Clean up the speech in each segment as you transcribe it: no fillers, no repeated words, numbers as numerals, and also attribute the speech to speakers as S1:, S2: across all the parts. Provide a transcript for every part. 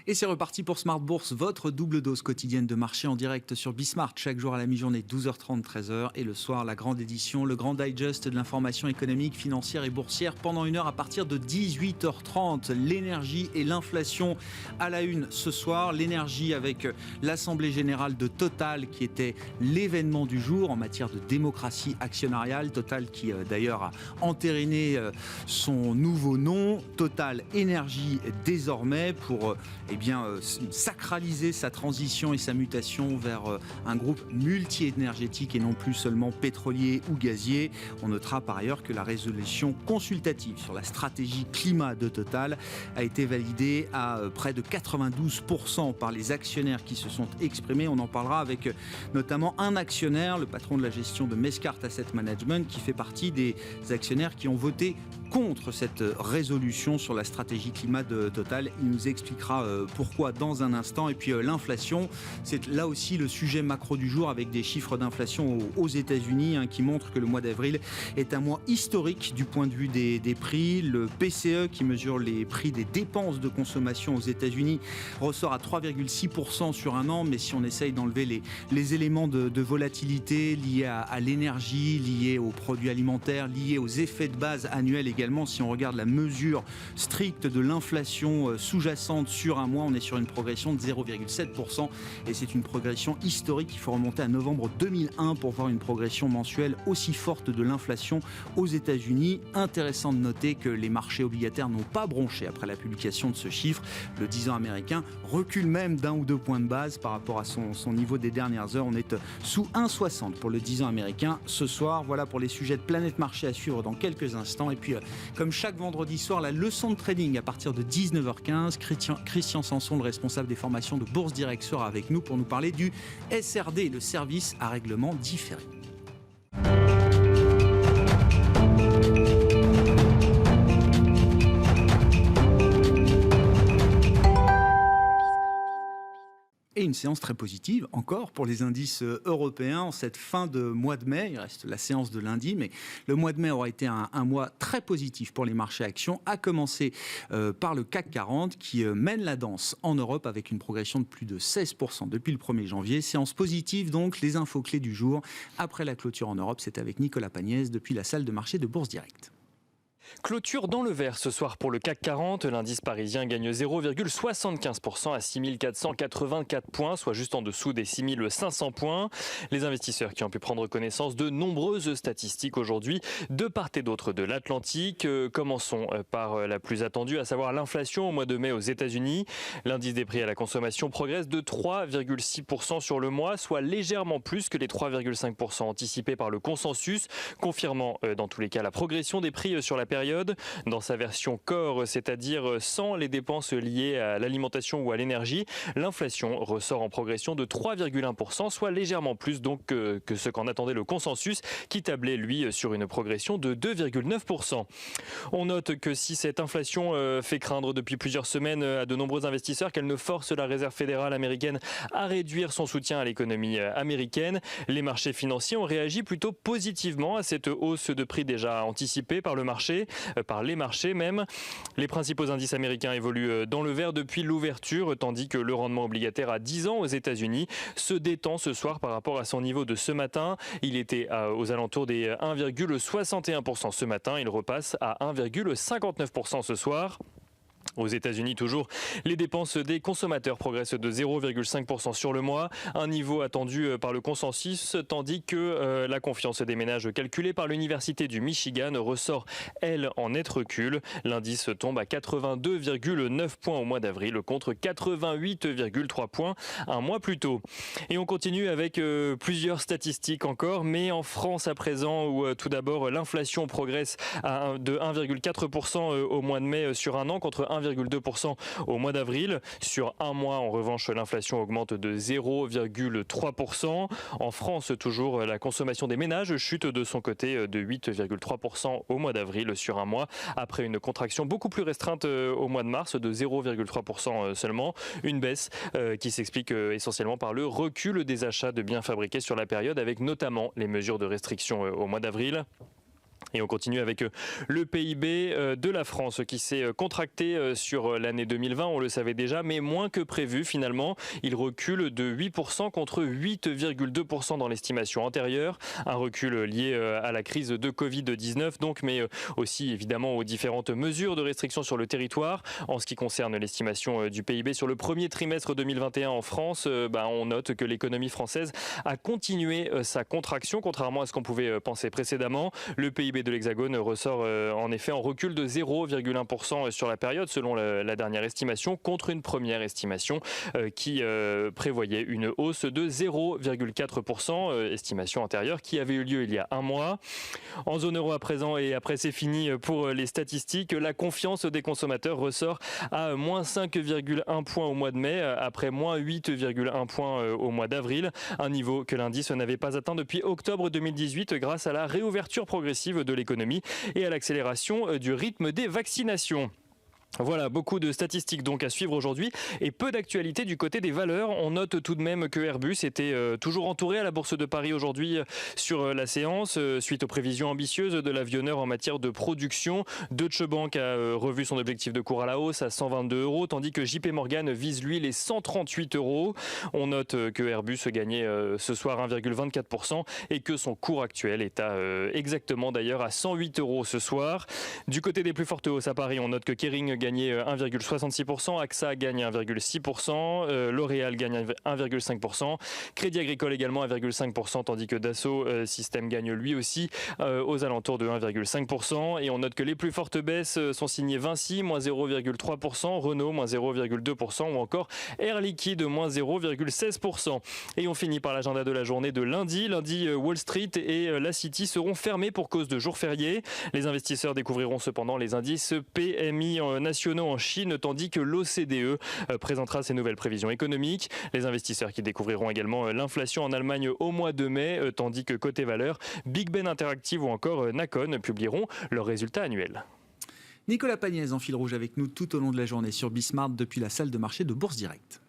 S1: Et c'est reparti pour Smart Bourse, votre double dose quotidienne de marché en direct sur Bismart. Chaque jour à la mi-journée, 12h30, 13h. Et le soir, la grande édition, le grand digest de l'information économique, financière et boursière pendant une heure à partir de 18h30. L'énergie et l'inflation à la une ce soir. L'énergie avec l'Assemblée Générale de Total qui était l'événement du jour en matière de démocratie actionnariale. Total qui d'ailleurs a entériné son nouveau nom, Total Énergie désormais, pour sacraliser sa transition et sa mutation vers un groupe multi-énergétique et non plus seulement pétrolier ou gazier. On notera par ailleurs que la résolution consultative sur la stratégie climat de Total a été validée à près de 92% par les actionnaires qui se sont exprimés. On en parlera avec notamment un actionnaire, le patron de la gestion de Mescart Asset Management, qui fait partie des actionnaires qui ont voté contre cette résolution sur la stratégie climat de Total. Il nous expliquera pourquoi dans un instant. Et puis l'inflation, c'est là aussi le sujet macro du jour, avec des chiffres d'inflation aux États-Unis qui montrent que le mois d'avril est un mois historique du point de vue des prix. Le PCE, qui mesure les prix des dépenses de consommation aux États-Unis, ressort à 3,6% sur un an. Mais si on essaye d'enlever les éléments de volatilité liés à l'énergie, liés aux produits alimentaires, liés aux effets de base annuels également, si on regarde la mesure stricte de l'inflation sous-jacente sur un mois, on est sur une progression de 0,7%, et c'est une progression historique. Il faut remonter à novembre 2001 pour voir une progression mensuelle aussi forte de l'inflation aux États-Unis. Intéressant de noter que les marchés obligataires n'ont pas bronché après la publication de ce chiffre. Le 10 ans américain recule même d'1 ou 2 points de base par rapport à son niveau des dernières heures. On est sous 1,60 pour le 10 ans américain ce soir. Voilà pour les sujets de Planète Marché à suivre dans quelques instants. Et puis, comme chaque vendredi soir, la leçon de trading à partir de 19h15. Christian Sanson, le responsable des formations de Bourse Direct, sera avec nous pour nous parler du SRD, le service à règlement différé. Et une séance très positive encore pour les indices européens en cette fin de mois de mai. Il reste la séance de lundi, mais le mois de mai aura été un mois très positif pour les marchés actions, à commencer par le CAC 40 qui mène la danse en Europe avec une progression de plus de 16% depuis le 1er janvier. Séance positive donc, les infos clés du jour après la clôture en Europe. C'est avec Nicolas Pagnès depuis la salle de marché de Bourse Direct.
S2: Clôture dans le vert ce soir pour le CAC 40. L'indice parisien gagne 0,75% à 6484 points, soit juste en dessous des 6500 points. Les investisseurs qui ont pu prendre connaissance de nombreuses statistiques aujourd'hui de part et d'autre de l'Atlantique. Commençons par la plus attendue, à savoir l'inflation au mois de mai aux États-Unis. L'indice des prix à la consommation progresse de 3,6% sur le mois, soit légèrement plus que les 3,5% anticipés par le consensus, confirmant dans tous les cas la progression des prix sur la période. Dans sa version core, c'est-à-dire sans les dépenses liées à l'alimentation ou à l'énergie, l'inflation ressort en progression de 3,1%, soit légèrement plus donc que ce qu'en attendait le consensus, qui tablait lui sur une progression de 2,9%. On note que si cette inflation fait craindre depuis plusieurs semaines à de nombreux investisseurs, qu'elle ne force la Réserve fédérale américaine à réduire son soutien à l'économie américaine, les marchés financiers ont réagi plutôt positivement à cette hausse de prix déjà anticipée par le marché, par les marchés même. Les principaux indices américains évoluent dans le vert depuis l'ouverture, tandis que le rendement obligataire à 10 ans aux États-Unis se détend ce soir par rapport à son niveau de ce matin. Il était aux alentours des 1,61% ce matin. Il repasse à 1,59% ce soir. Aux États-Unis toujours, les dépenses des consommateurs progressent de 0,5% sur le mois, un niveau attendu par le consensus, tandis que la confiance des ménages calculée par l'Université du Michigan ressort, elle, en net recul. L'indice tombe à 82,9 points au mois d'avril contre 88,3 points un mois plus tôt. Et on continue avec plusieurs statistiques encore, mais en France à présent, où tout d'abord l'inflation progresse de 1,4% au mois de mai sur un an contre 1,2% au mois d'avril. Sur un mois, en revanche, l'inflation augmente de 0,3%. En France, toujours, la consommation des ménages chute de son côté de 8,3% au mois d'avril sur un mois, après une contraction beaucoup plus restreinte au mois de mars de 0,3% seulement. Une baisse qui s'explique essentiellement par le recul des achats de biens fabriqués sur la période, avec notamment les mesures de restriction au mois d'avril. Et on continue avec le PIB de la France qui s'est contracté sur l'année 2020, on le savait déjà, mais moins que prévu finalement. Il recule de 8% contre 8,2% dans l'estimation antérieure. Un recul lié à la crise de Covid-19 donc, mais aussi évidemment aux différentes mesures de restriction sur le territoire. En ce qui concerne l'estimation du PIB sur le premier trimestre 2021 en France, on note que l'économie française a continué sa contraction, contrairement à ce qu'on pouvait penser précédemment. Le PIB de l'Hexagone ressort en effet en recul de 0,1% sur la période selon la dernière estimation, contre une première estimation qui prévoyait une hausse de 0,4%, estimation antérieure qui avait eu lieu il y a un mois. En zone euro à présent, et après c'est fini pour les statistiques, la confiance des consommateurs ressort à moins 5,1 points au mois de mai, après moins 8,1 points au mois d'avril, un niveau que l'indice n'avait pas atteint depuis octobre 2018 grâce à la réouverture progressive de l'économie et à l'accélération du rythme des vaccinations. Voilà, beaucoup de statistiques donc à suivre aujourd'hui et peu d'actualité du côté des valeurs. On note tout de même que Airbus était toujours entouré à la Bourse de Paris aujourd'hui sur la séance suite aux prévisions ambitieuses de l'avionneur en matière de production. Deutsche Bank a revu son objectif de cours à la hausse à 122 €, tandis que JP Morgan vise lui les 138 €. On note que Airbus gagnait ce soir 1,24% et que son cours actuel est à exactement d'ailleurs à 108 € ce soir. Du côté des plus fortes hausses à Paris, on note que Kering gagné 1,66%, AXA gagne 1,6%, L'Oréal gagne 1,5%, Crédit Agricole également 1,5%, tandis que Dassault Systèmes gagne lui aussi aux alentours de 1,5%. Et on note que les plus fortes baisses sont signées Vinci, moins 0,3%, Renault, moins 0,2%, ou encore Air Liquide, moins 0,16%. Et on finit par l'agenda de la journée de lundi. Lundi, Wall Street et la City seront fermés pour cause de jours fériés. Les investisseurs découvriront cependant les indices PMI nationaux en Chine, tandis que l'OCDE présentera ses nouvelles prévisions économiques. Les investisseurs qui découvriront également l'inflation en Allemagne au mois de mai, tandis que côté valeurs, Big Ben Interactive ou encore Nacon publieront leurs résultats annuels.
S1: Nicolas Pagnès en fil rouge avec nous tout au long de la journée sur Bismart depuis la salle de marché de Bourse Direct.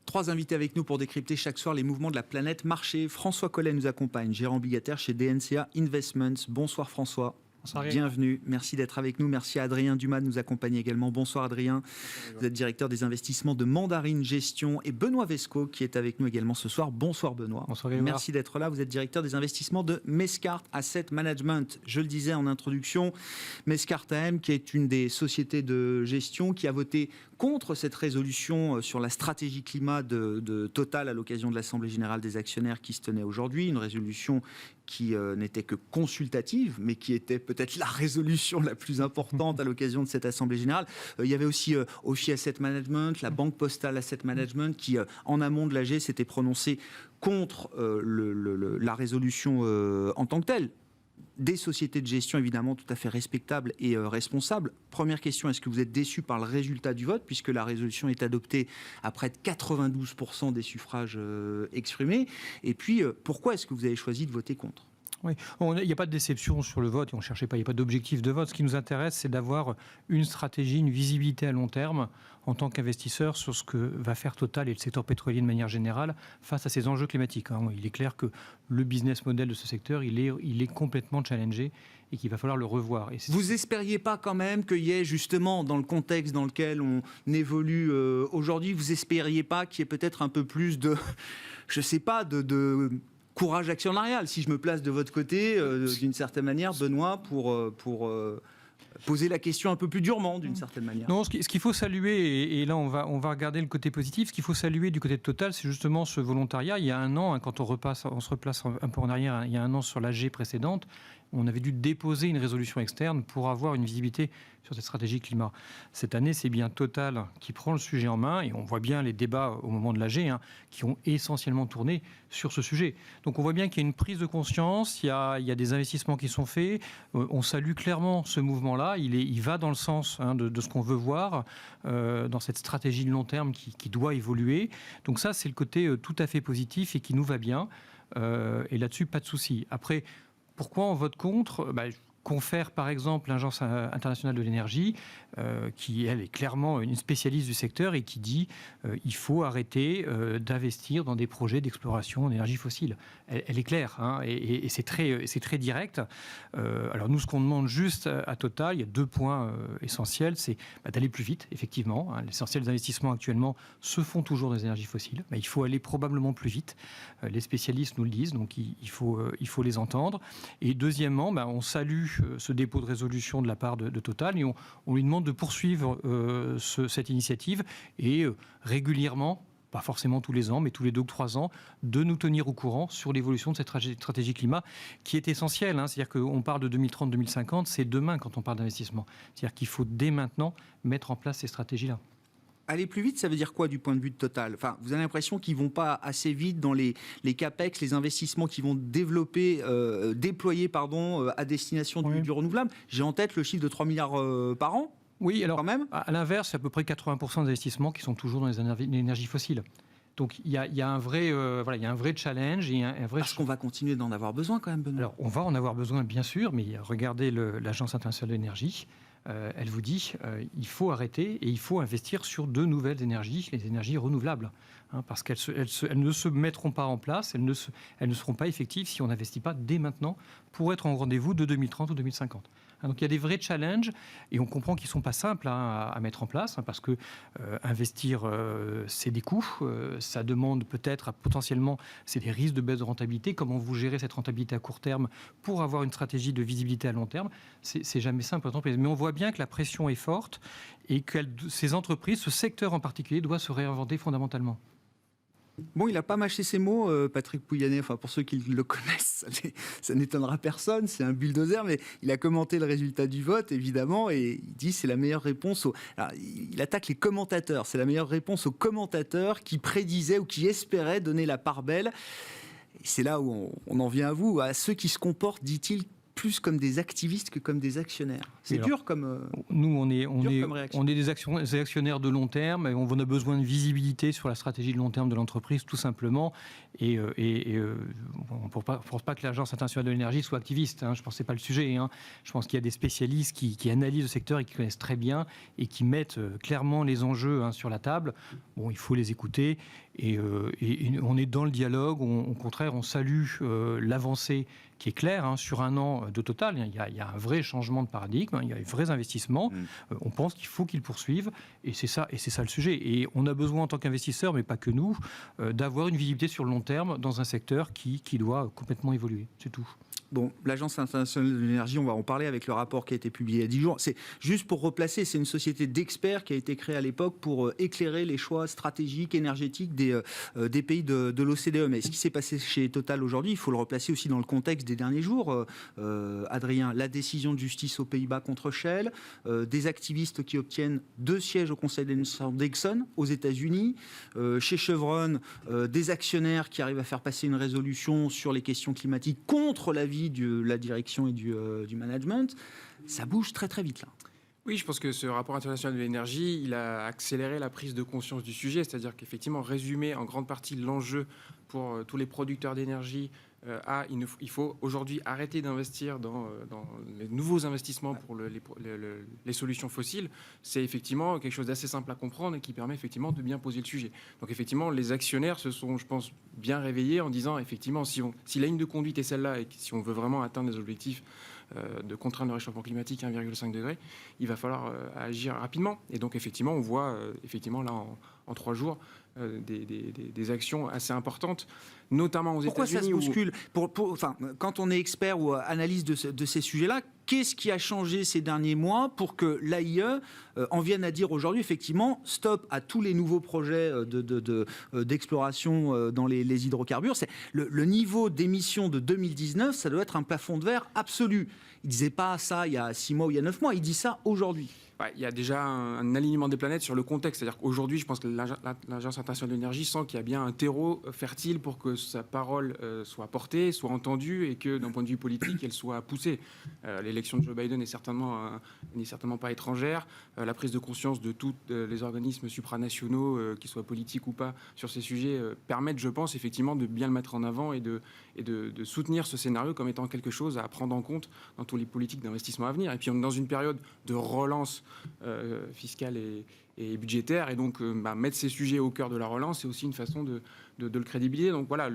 S1: Trois invités avec nous pour décrypter chaque soir les mouvements de la planète marché. François Collet nous accompagne, gérant obligataire chez DNCA Investments. Bonsoir François. Bonsoir, bienvenue, merci d'être avec nous. Merci à Adrien Dumas de nous accompagner également. Bonsoir Adrien, vous êtes directeur des investissements de Mandarine Gestion, et Benoît Vesco qui est avec nous également ce soir. Bonsoir Benoît.
S3: Bonsoir,
S1: merci d'être là. Vous êtes directeur des investissements de Mescart Asset Management. Je le disais en introduction, Mescart AM qui est une des sociétés de gestion qui a voté contre cette résolution sur la stratégie climat de Total à l'occasion de l'Assemblée Générale des Actionnaires qui se tenait aujourd'hui. Une résolution qui n'était que consultative, mais qui était peut-être la résolution la plus importante à l'occasion de cette Assemblée Générale. Il y avait aussi Ophi Asset Management, la Banque Postale Asset Management, qui, en amont de l'AG, s'était prononcé contre la résolution en tant que telle. Des sociétés de gestion évidemment tout à fait respectables et responsables. Première question, est-ce que vous êtes déçu par le résultat du vote, puisque la résolution est adoptée à près de 92% des suffrages exprimés? Et puis, pourquoi est-ce que vous avez choisi de voter contre?
S3: Oui, il n'y a pas de déception sur le vote, et on ne cherchait pas, il n'y a pas d'objectif de vote. Ce qui nous intéresse, c'est d'avoir une stratégie, une visibilité à long terme en tant qu'investisseur sur ce que va faire Total et le secteur pétrolier de manière générale face à ces enjeux climatiques. Il est clair que le business model de ce secteur, il est complètement challengé et qu'il va falloir le revoir.
S1: Vous espériez pas quand même qu'il y ait justement, dans le contexte dans lequel on évolue aujourd'hui, vous espériez pas qu'il y ait peut-être un peu plus de, je sais pas, de courage actionnarial, si je me place de votre côté, d'une certaine manière, Benoît, pour poser la question un peu plus durement, d'une certaine manière.
S3: Non, ce qu'il faut saluer, et là on va regarder le côté positif, ce qu'il faut saluer du côté de Total, c'est justement ce volontariat. Il y a un an, quand on se replace un peu en arrière, il y a un an sur l'AG précédente, on avait dû déposer une résolution externe pour avoir une visibilité sur cette stratégie climat. Cette année, c'est bien Total qui prend le sujet en main, et on voit bien les débats au moment de l'AG qui ont essentiellement tourné sur ce sujet. Donc on voit bien qu'il y a une prise de conscience, il y a des investissements qui sont faits. On salue clairement ce mouvement-là, il va dans le sens de ce qu'on veut voir dans cette stratégie de long terme qui doit évoluer. Donc ça, c'est le côté tout à fait positif et qui nous va bien. Et là-dessus, pas de souci. Après, pourquoi on vote contre ? confère par exemple l'Agence internationale de l'énergie, qui elle est clairement une spécialiste du secteur et qui dit il faut arrêter d'investir dans des projets d'exploration d'énergie fossile. Elle est claire, hein, et c'est très direct. Alors nous, ce qu'on demande juste à Total, il y a 2 points essentiels, c'est d'aller plus vite, effectivement. Hein. L'essentiel des investissements actuellement se font toujours dans les énergies fossiles. Il faut aller probablement plus vite. Les spécialistes nous le disent, donc il faut les entendre. Et deuxièmement, on salue ce dépôt de résolution de la part de Total et on lui demande de poursuivre cette initiative et régulièrement, pas forcément tous les ans, mais tous les 2 ou 3 ans, de nous tenir au courant sur l'évolution de cette stratégie climat qui est essentielle. Hein. C'est-à-dire qu'on parle de 2030-2050, c'est demain quand on parle d'investissement. C'est-à-dire qu'il faut dès maintenant mettre en place ces stratégies-là.
S1: Aller plus vite, ça veut dire quoi du point de vue de Total ? Enfin, vous avez l'impression qu'ils ne vont pas assez vite dans les CAPEX, les investissements qu'ils vont déployer à destination du renouvelable. J'ai en tête le chiffre de 3 milliards par an.
S3: Oui, alors
S1: quand même.
S3: À l'inverse, c'est à peu près 80% des investissements qui sont toujours dans les énergies fossiles. Donc il y a un vrai challenge et un vrai.
S1: Parce qu'on va continuer d'en avoir besoin quand même, Benoît.
S3: Alors on va en avoir besoin bien sûr, mais regardez l'Agence internationale de l'énergie. Elle vous dit il faut arrêter et il faut investir sur de nouvelles énergies, les énergies renouvelables, hein, parce qu'elles ne se mettront pas en place, elles ne seront pas effectives si on n'investit pas dès maintenant pour être en rendez-vous de 2030 ou 2050. Donc il y a des vrais challenges et on comprend qu'ils ne sont pas simples à mettre en place, hein, parce que investir, c'est des coûts, ça demande peut-être potentiellement, c'est des risques de baisse de rentabilité. Comment vous gérez cette rentabilité à court terme pour avoir une stratégie de visibilité à long terme, c'est jamais simple. Mais on voit bien que la pression est forte et que ces entreprises, ce secteur en particulier, doit se réinventer fondamentalement.
S1: Bon, il n'a pas mâché ses mots, Patrick Pouyanné. Enfin, pour ceux qui le connaissent, ça n'étonnera personne. C'est un bulldozer, mais il a commenté le résultat du vote, évidemment, et il dit c'est la meilleure réponse. Alors, il attaque les commentateurs. C'est la meilleure réponse aux commentateurs qui prédisaient ou qui espéraient donner la part belle. Et c'est là où on en vient à vous, à ceux qui se comportent, dit-il, plus comme des activistes que comme des actionnaires. C'est dur comme
S3: nous, on est des actionnaires de long terme et on a besoin de visibilité sur la stratégie de long terme de l'entreprise, tout simplement. Et on ne pense pas que l'Agence internationale de l'énergie soit activiste. Hein. Je pense que ce n'est pas le sujet. Hein. Je pense qu'il y a des spécialistes qui analysent le secteur et qui connaissent très bien et qui mettent clairement les enjeux sur la table. Bon, il faut les écouter et on est dans le dialogue. Au contraire, on salue l'avancée qui est claire sur un an de Total. Il y a un vrai changement de paradigme, il y a des vrais investissements. On pense qu'il faut qu'ils poursuivent et c'est ça le sujet. Et on a besoin en tant qu'investisseurs, mais pas que nous, d'avoir une visibilité sur le long terme dans un secteur qui doit complètement évoluer. C'est tout.
S1: Bon, l'Agence internationale de l'énergie, on va en parler avec le rapport qui a été publié il y a 10 jours. C'est juste pour replacer, c'est une société d'experts qui a été créée à l'époque pour éclairer les choix stratégiques, énergétiques des pays de l'OCDE. Mais ce qui s'est passé chez Total aujourd'hui, il faut le replacer aussi dans le contexte des derniers jours. Adrien, la décision de justice aux Pays-Bas contre Shell, des activistes qui obtiennent 2 sièges au Conseil d'administration d'Exxon aux États-Unis, chez Chevron, des actionnaires qui arrivent à faire passer une résolution sur les questions climatiques contre l'avis de la direction et du management. Ça bouge très très vite là.
S4: Oui, je pense que ce rapport international de l'énergie, il a accéléré la prise de conscience du sujet, c'est-à-dire qu'effectivement, résumer en grande partie l'enjeu pour tous les producteurs d'énergie, il faut aujourd'hui arrêter d'investir dans les nouveaux investissements pour les solutions fossiles. C'est effectivement quelque chose d'assez simple à comprendre et qui permet effectivement de bien poser le sujet. Donc effectivement, les actionnaires se sont, je pense, bien réveillés en disant effectivement, si la ligne de conduite est celle-là et si on veut vraiment atteindre les objectifs de contraindre le réchauffement climatique à 1,5 degré, il va falloir agir rapidement. Et donc effectivement, on voit effectivement là en 3 jours des actions assez importantes, notamment aux États-Unis.
S1: Pourquoi ça se bouscule quand on est expert ou analyse de ces sujets-là, qu'est-ce qui a changé ces derniers mois pour que l'AIE en vienne à dire aujourd'hui, effectivement, stop à tous les nouveaux projets d'exploration dans les hydrocarbures. Le niveau d'émissions de 2019, ça doit être un plafond de verre absolu. Il ne disait pas ça il y a 6 mois ou il y a 9 mois, il dit ça aujourd'hui.
S4: Il y a déjà un alignement des planètes sur le contexte. C'est-à-dire qu'aujourd'hui, je pense que l'Agence internationale de l'énergie sent qu'il y a bien un terreau fertile pour que sa parole soit portée, soit entendue et que d'un point de vue politique, elle soit poussée. L'élection de Joe Biden n'est certainement pas étrangère. La prise de conscience de tous les organismes supranationaux, qu'ils soient politiques ou pas, sur ces sujets permettent, je pense, effectivement, de bien le mettre en avant et de soutenir ce scénario comme étant quelque chose à prendre en compte dans toutes les politiques d'investissement à venir. Et puis, on est dans une période de relance fiscale et budgétaire, et donc mettre ces sujets au cœur de la relance, c'est aussi une façon de le crédibiliser. Donc voilà,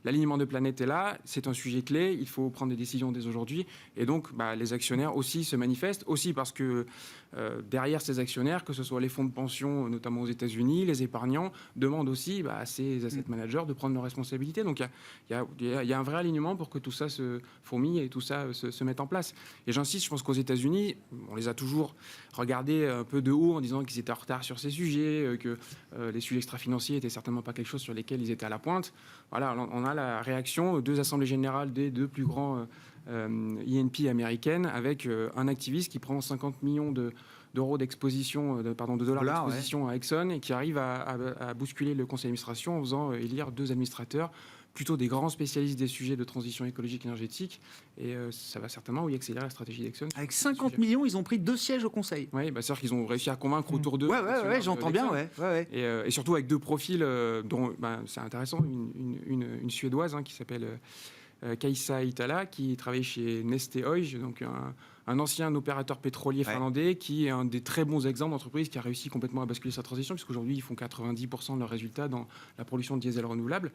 S4: l'alignement de planète est là, c'est un sujet clé, il faut prendre des décisions dès aujourd'hui, et donc les actionnaires aussi se manifestent, aussi parce que derrière ces actionnaires, que ce soit les fonds de pension, notamment aux États-Unis, les épargnants, demandent aussi à ces asset managers de prendre leurs responsabilités. Donc il y a un vrai alignement pour que tout ça se fourmille et tout ça se mette en place. Et j'insiste, je pense qu'aux États-Unis, on les a toujours regardés un peu de haut en disant qu'ils étaient en retard sur ces sujets, que les sujets extra-financiers n'étaient certainement pas quelque chose sur lesquels ils étaient à la pointe. Voilà, on a la réaction, 2 assemblées générales des 2 plus grands INP américaines, avec un activiste qui prend 50 millions d'euros d'exposition, de dollars d'exposition à Exxon, et qui arrive à bousculer le conseil d'administration en faisant élire 2 administrateurs, plutôt des grands spécialistes des sujets de transition écologique et énergétique, et ça va certainement accélérer la stratégie d'Exxon.
S1: Avec 50 millions, ils ont pris 2 sièges au conseil.
S4: Oui, c'est-à-dire qu'ils ont réussi à convaincre autour d'eux.
S1: Ouais, j'entends bien.
S4: Et surtout avec 2 profils dont c'est intéressant, une Suédoise qui s'appelle Kaisa Itala, qui travaille chez Neste Oil, donc un ancien opérateur pétrolier finlandais, qui est un des très bons exemples d'entreprise qui a réussi complètement à basculer sa transition, puisqu'aujourd'hui ils font 90% de leurs résultats dans la production de diesel renouvelable.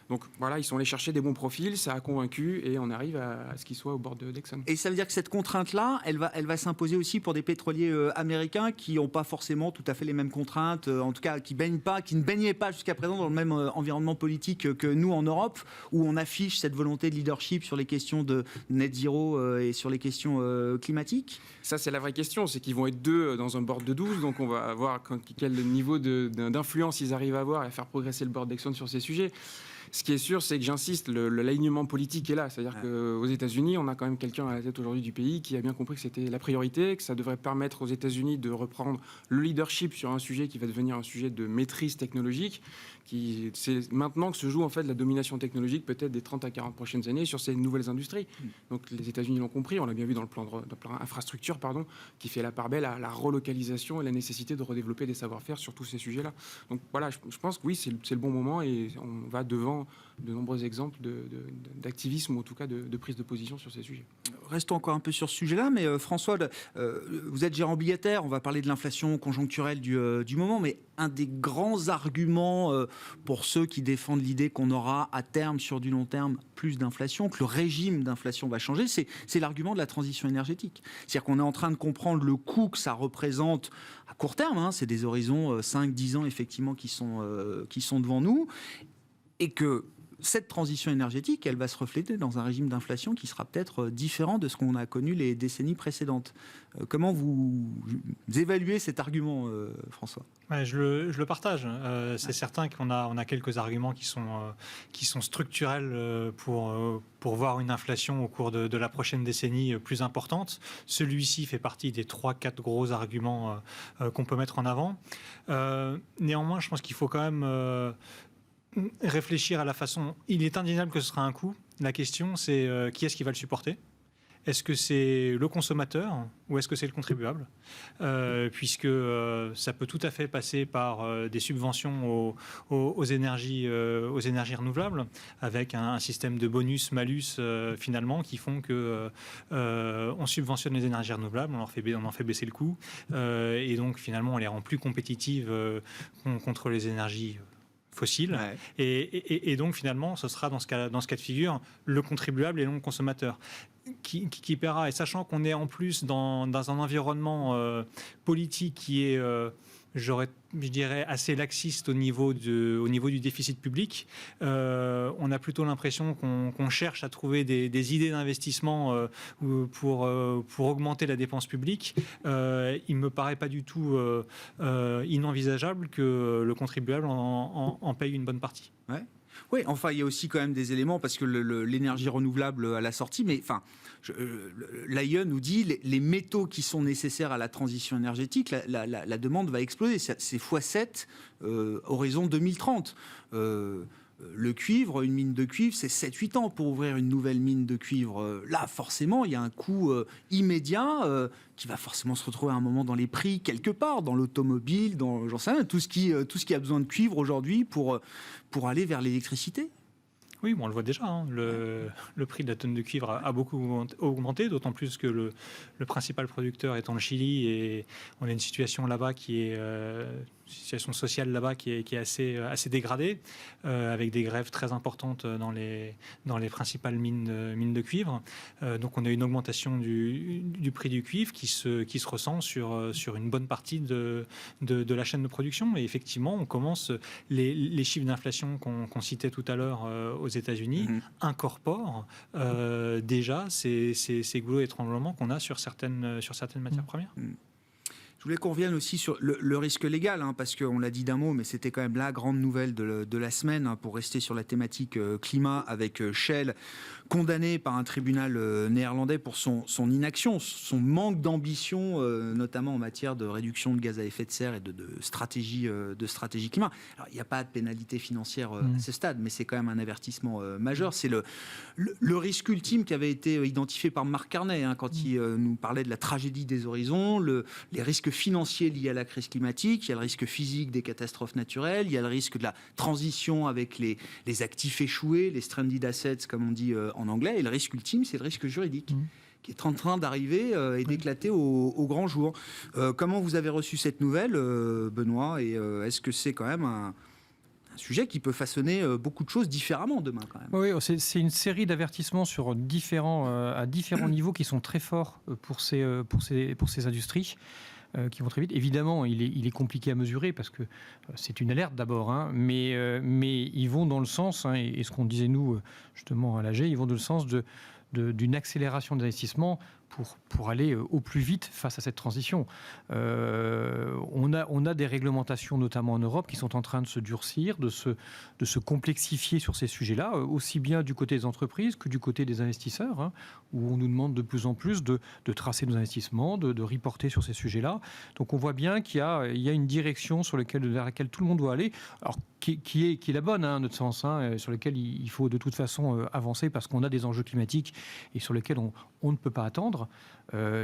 S4: Donc voilà, ils sont allés chercher des bons profils, ça a convaincu, et on arrive à ce qu'ils soient au bord d'Exxon.
S1: Et ça veut dire que cette contrainte-là, elle va s'imposer aussi pour des pétroliers américains qui n'ont pas forcément tout à fait les mêmes contraintes, en tout cas qui ne baignaient pas jusqu'à présent dans le même environnement politique que nous en Europe, où on affiche cette volonté de leadership sur les questions de net zéro et sur les questions climatique.
S4: Ça, c'est la vraie question, c'est qu'ils vont être 2 dans un board de 12, donc on va voir quel niveau d'influence ils arrivent à avoir et à faire progresser le board d'Exxon sur ces sujets. Ce qui est sûr, c'est que j'insiste, l'alignement politique est là. C'est-à-dire qu'aux États-Unis, on a quand même quelqu'un à la tête aujourd'hui du pays qui a bien compris que c'était la priorité, que ça devrait permettre aux États-Unis de reprendre le leadership sur un sujet qui va devenir un sujet de maîtrise technologique. C'est maintenant que se joue en fait la domination technologique, peut-être des 30 à 40 prochaines années, sur ces nouvelles industries. Donc les États-Unis l'ont compris, on l'a bien vu dans le plan infrastructure, qui fait la part belle à la relocalisation et la nécessité de redévelopper des savoir-faire sur tous ces sujets-là. Donc voilà, je pense que oui, c'est le bon moment, et on va devant de nombreux exemples d'activisme, ou en tout cas de prise de position sur ces sujets.
S1: Restons encore un peu sur ce sujet-là, mais François, vous êtes gérant obligataire, on va parler de l'inflation conjoncturelle du moment, mais un des grands arguments pour ceux qui défendent l'idée qu'on aura à terme, sur du long terme, plus d'inflation, que le régime d'inflation va changer, c'est l'argument de la transition énergétique. C'est-à-dire qu'on est en train de comprendre le coût que ça représente à court terme, c'est des horizons 5-10 ans effectivement qui sont devant nous, et que cette transition énergétique, elle va se refléter dans un régime d'inflation qui sera peut-être différent de ce qu'on a connu les décennies précédentes. Comment vous évaluez cet argument, François ?
S5: Je le partage. C'est certain qu'on a quelques arguments qui sont structurels pour voir une inflation au cours de la prochaine décennie plus importante. Celui-ci fait partie des 3-4 gros arguments qu'on peut mettre en avant. Néanmoins, je pense qu'il faut quand même réfléchir à la façon. Il est indéniable que ce sera un coût. La question, c'est qui est-ce qui va le supporter ? Est-ce que c'est le consommateur ou est-ce que c'est le contribuable ? Puisque ça peut tout à fait passer par des subventions aux énergies renouvelables, avec un système de bonus-malus finalement qui font que on subventionne les énergies renouvelables, on en fait baisser le coût, et donc finalement on les rend plus compétitives contre les énergies fossiles, et donc finalement ce sera dans ce cas de figure le contribuable et non le consommateur qui paiera. Et sachant qu'on est en plus dans un environnement politique qui est je dirais assez laxiste au niveau du déficit public, on a plutôt l'impression qu'on cherche à trouver des idées d'investissement pour augmenter la dépense publique. Il ne me paraît pas du tout inenvisageable que le contribuable en paye une bonne partie.
S1: Ouais. Oui, enfin, il y a aussi quand même des éléments, parce que l'énergie renouvelable à la sortie, mais enfin, l'AIE nous dit les métaux qui sont nécessaires à la transition énergétique, la demande va exploser. C'est x7 horizon 2030. Le cuivre, une mine de cuivre, c'est 7-8 ans pour ouvrir une nouvelle mine de cuivre. Là, forcément, il y a un coût immédiat qui va forcément se retrouver à un moment dans les prix, quelque part, dans l'automobile, j'en sais rien, tout ce qui a besoin de cuivre aujourd'hui pour aller vers l'électricité.
S5: Oui, bon, on le voit déjà. Hein. Le prix de la tonne de cuivre a beaucoup augmenté, d'autant plus que le principal producteur étant le Chili, et on a une situation là-bas qui est situation sociale là-bas qui est assez dégradée, avec des grèves très importantes dans les principales mines de cuivre. Donc on a une augmentation du prix du cuivre qui se ressent sur une bonne partie de la chaîne de production. Et effectivement, on commence les chiffres d'inflation qu'on citait tout à l'heure aux États-Unis incorporent déjà ces goulots étranglements qu'on a sur certaines matières premières.
S1: Je voulais qu'on revienne aussi sur le risque légal, parce qu'on l'a dit d'un mot, mais c'était quand même la grande nouvelle de la semaine, pour rester sur la thématique climat, avec Shell condamné par un tribunal néerlandais pour son inaction, son manque d'ambition, notamment en matière de réduction de gaz à effet de serre et de stratégie climat. Alors, il n'y a pas de pénalité financière à ce stade, mais c'est quand même un avertissement majeur. C'est le risque ultime qui avait été identifié par Mark Carney, quand il nous parlait de la tragédie des horizons, les risques financiers liés à la crise climatique, il y a le risque physique des catastrophes naturelles, il y a le risque de la transition avec les actifs échoués, les stranded assets, comme on dit en anglais, et le risque ultime, c'est le risque juridique qui est en train d'arriver et d'éclater au grand jour. Comment vous avez reçu cette nouvelle, Benoît, et est-ce que c'est quand même un sujet qui peut façonner beaucoup de choses différemment demain, quand même?
S3: Oui, c'est une série d'avertissements à différents niveaux qui sont très forts pour ces industries. Qui vont très vite. Évidemment, il est compliqué à mesurer parce que c'est une alerte d'abord, mais ils vont dans le sens, et ce qu'on disait nous justement à l'AG, ils vont dans le sens d'une accélération des investissements pour aller au plus vite face à cette transition. On a des réglementations, notamment en Europe, qui sont en train de se durcir, de se complexifier sur ces sujets-là, aussi bien du côté des entreprises que du côté des investisseurs, où on nous demande de plus en plus de tracer nos investissements, de reporter sur ces sujets-là. Donc on voit bien qu'il y a une direction vers laquelle tout le monde doit aller, alors qui est la bonne, à notre sens, sur laquelle il faut de toute façon avancer parce qu'on a des enjeux climatiques et sur lesquels on ne peut pas attendre.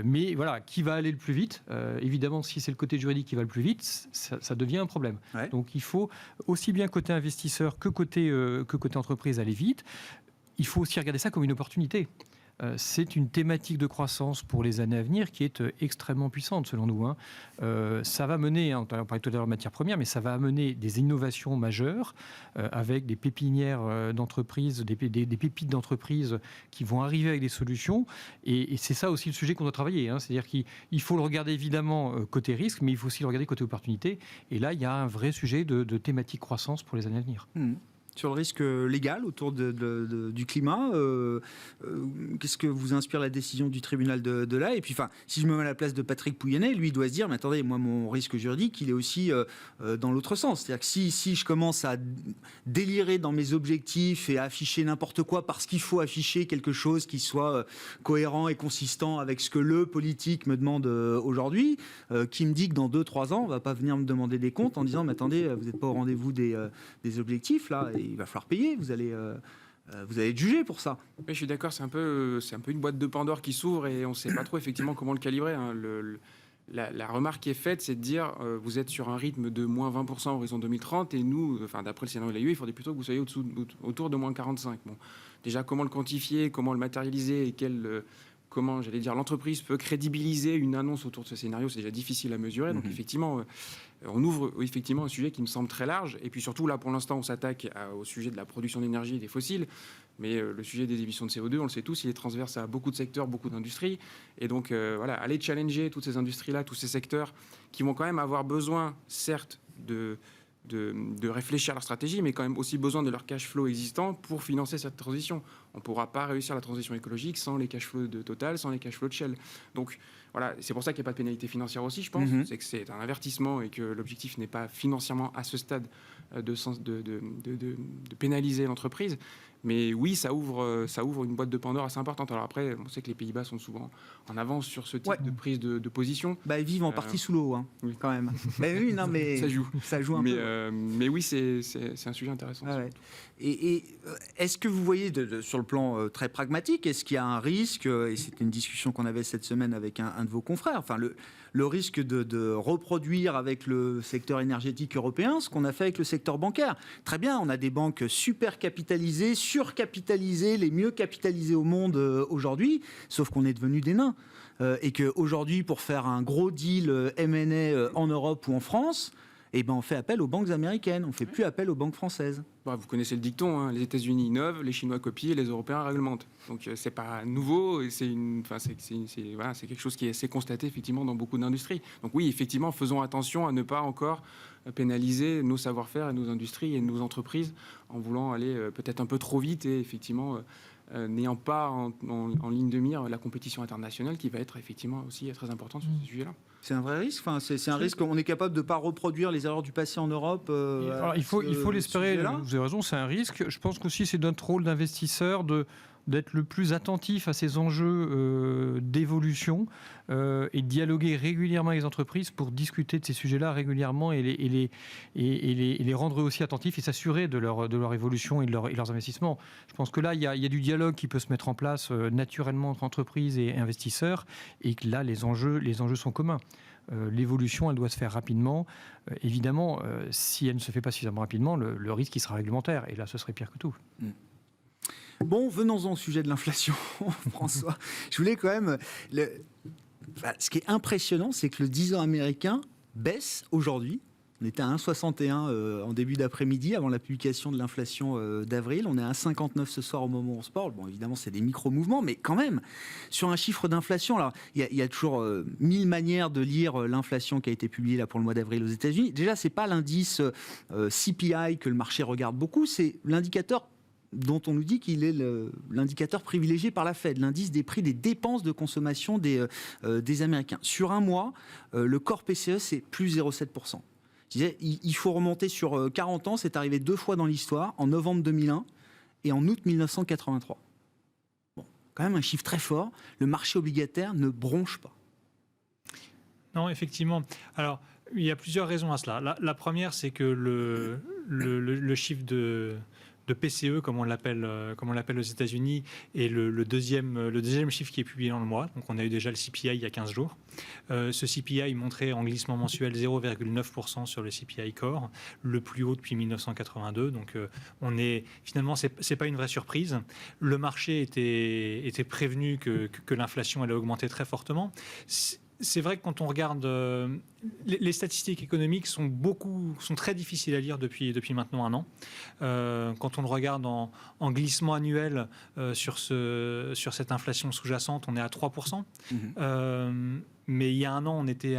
S3: Mais voilà, qui va aller le plus vite? Évidemment, si c'est le côté juridique qui va le plus vite, ça devient un problème. Ouais. Donc il faut aussi bien côté investisseur que côté entreprise aller vite. Il faut aussi regarder ça comme une opportunité. C'est une thématique de croissance pour les années à venir qui est extrêmement puissante selon nous. Ça va mener, on parlait tout à l'heure de matières premières, mais ça va amener des innovations majeures avec des pépinières d'entreprises, des pépites d'entreprises qui vont arriver avec des solutions. Et c'est ça aussi le sujet qu'on doit travailler. C'est-à-dire qu'il faut le regarder évidemment côté risque, mais il faut aussi le regarder côté opportunité. Et là, il y a un vrai sujet de thématique croissance pour les années à venir.
S1: Sur le risque légal autour du climat, qu'est-ce que vous inspire la décision du tribunal de l'Haye? Et puis, si je me mets à la place de Patrick Pouyanné, lui, il doit se dire, mais attendez, moi, mon risque juridique, il est aussi dans l'autre sens. C'est-à-dire que si je commence à délirer dans mes objectifs et à afficher n'importe quoi parce qu'il faut afficher quelque chose qui soit cohérent et consistant avec ce que le politique me demande aujourd'hui, qui me dit que dans 2-3 ans, on ne va pas venir me demander des comptes en disant, mais attendez, vous n'êtes pas au rendez-vous des objectifs, là, il va falloir payer, vous allez être jugé pour ça.
S4: Oui, je suis d'accord, c'est un peu une boîte de Pandore qui s'ouvre et on ne sait pas trop effectivement comment le calibrer. La remarque qui est faite, c'est de dire vous êtes sur un rythme de moins 20% horizon 2030 et nous, d'après le scénario de l'AIE, il faudrait plutôt que vous soyez autour de moins 45. Bon, déjà, comment le quantifier, comment le matérialiser et comment, l'entreprise peut crédibiliser une annonce autour de ce scénario, c'est déjà difficile à mesurer. Donc, effectivement, on ouvre un sujet qui me semble très large. Et puis surtout, là, pour l'instant, on s'attaque au sujet de la production d'énergie et des fossiles. Mais le sujet des émissions de CO2, on le sait tous, il est transverse à beaucoup de secteurs, beaucoup d'industries. Et donc, aller challenger toutes ces industries-là, tous ces secteurs qui vont quand même avoir besoin, certes, de réfléchir à leur stratégie, mais quand même aussi besoin de leur cash flow existant pour financer cette transition. On ne pourra pas réussir la transition écologique sans les cash flows de Total, sans les cash flows de Shell. Donc voilà, c'est pour ça qu'il n'y a pas de pénalité financière aussi, je pense. C'est que c'est un avertissement et que l'objectif n'est pas financièrement à ce stade de pénaliser l'entreprise. Mais oui, ça ouvre une boîte de Pandore assez importante. Alors après, on sait que les Pays-Bas sont souvent en avance sur ce type de prise de position.
S1: Ils vivent en partie sous l'eau,
S4: oui.
S1: quand même. Oui, non, mais ça joue un peu.
S4: Mais oui, c'est un sujet intéressant.
S1: Ah ouais. Et est-ce que vous voyez, sur le plan très pragmatique, est-ce qu'il y a un risque, et c'était une discussion qu'on avait cette semaine avec un de vos confrères, enfin le risque de reproduire avec le secteur énergétique européen ce qu'on a fait avec le secteur bancaire. Très bien, on a des banques super capitalisées, surcapitalisées, les mieux capitalisées au monde aujourd'hui, sauf qu'on est devenus des nains. Et qu'aujourd'hui, pour faire un gros deal M&A en Europe ou en France, on fait appel aux banques américaines, on ne fait plus appel aux banques françaises.
S4: Vous connaissez le dicton, hein, les États-Unis innovent, les Chinois copient et les Européens réglementent. Donc c'est pas nouveau, et c'est quelque chose qui est assez constaté effectivement dans beaucoup d'industries. Donc oui, effectivement, faisons attention à ne pas encore pénaliser nos savoir-faire et nos industries et nos entreprises en voulant aller peut-être un peu trop vite et effectivement n'ayant pas en ligne de mire la compétition internationale qui va être effectivement aussi très importante sur ce sujet-là.
S1: C'est un vrai risque. C'est un risque qu'on est capable de ne pas reproduire les erreurs du passé en Europe.
S3: Alors, il faut l'espérer. Vous avez raison, c'est un risque. Je pense qu'aussi c'est notre rôle d'investisseur d'être le plus attentif à ces enjeux d'évolution et de dialoguer régulièrement avec les entreprises pour discuter de ces sujets-là régulièrement et les rendre aussi attentifs et s'assurer de leur évolution et de leurs investissements. Je pense que là, il y a du dialogue qui peut se mettre en place naturellement entre entreprises et investisseurs et que là, les enjeux sont communs. L'évolution, elle doit se faire rapidement. Évidemment, si elle ne se fait pas suffisamment rapidement, le risque, il sera réglementaire. Et là, ce serait pire que tout.
S1: Bon, venons-en au sujet de l'inflation, François. Je voulais quand même... ce qui est impressionnant, c'est que le 10 ans américain baisse aujourd'hui. On était à 1,61 en début d'après-midi, avant la publication de l'inflation d'avril. On est à 1,59 ce soir au moment où on se parle. Bon, évidemment, c'est des micro-mouvements, mais quand même, sur un chiffre d'inflation, alors il y a toujours 1000 manières de lire l'inflation qui a été publiée là, pour le mois d'avril aux États-Unis. Déjà, ce n'est pas l'indice CPI que le marché regarde beaucoup, c'est l'indicateur dont on nous dit qu'il est l'indicateur privilégié par la Fed, l'indice des prix des dépenses de consommation des Américains. Sur un mois, le corps PCE, c'est plus 0,7%. Je disais, il faut remonter sur 40 ans, c'est arrivé 2 fois dans l'histoire, en novembre 2001 et en août 1983. Bon, quand même un chiffre très fort, le marché obligataire ne bronche pas.
S5: Non, effectivement. Alors, il y a plusieurs raisons à cela. La première, c'est que le chiffre de PCE, comme on l'appelle aux États-Unis, et le deuxième chiffre qui est publié dans le mois. Donc on a eu déjà le CPI il y a 15 jours. Ce CPI montrait en glissement mensuel 0,9% sur le CPI Core, le plus haut depuis 1982. Donc finalement, c'est pas une vraie surprise. Le marché était prévenu que l'inflation allait augmenter très fortement. C'est vrai que quand on regarde les statistiques économiques sont très difficiles à lire depuis maintenant un an. Quand on le regarde en glissement annuel sur cette inflation sous-jacente, on est à 3%. Mais il y a un an, on était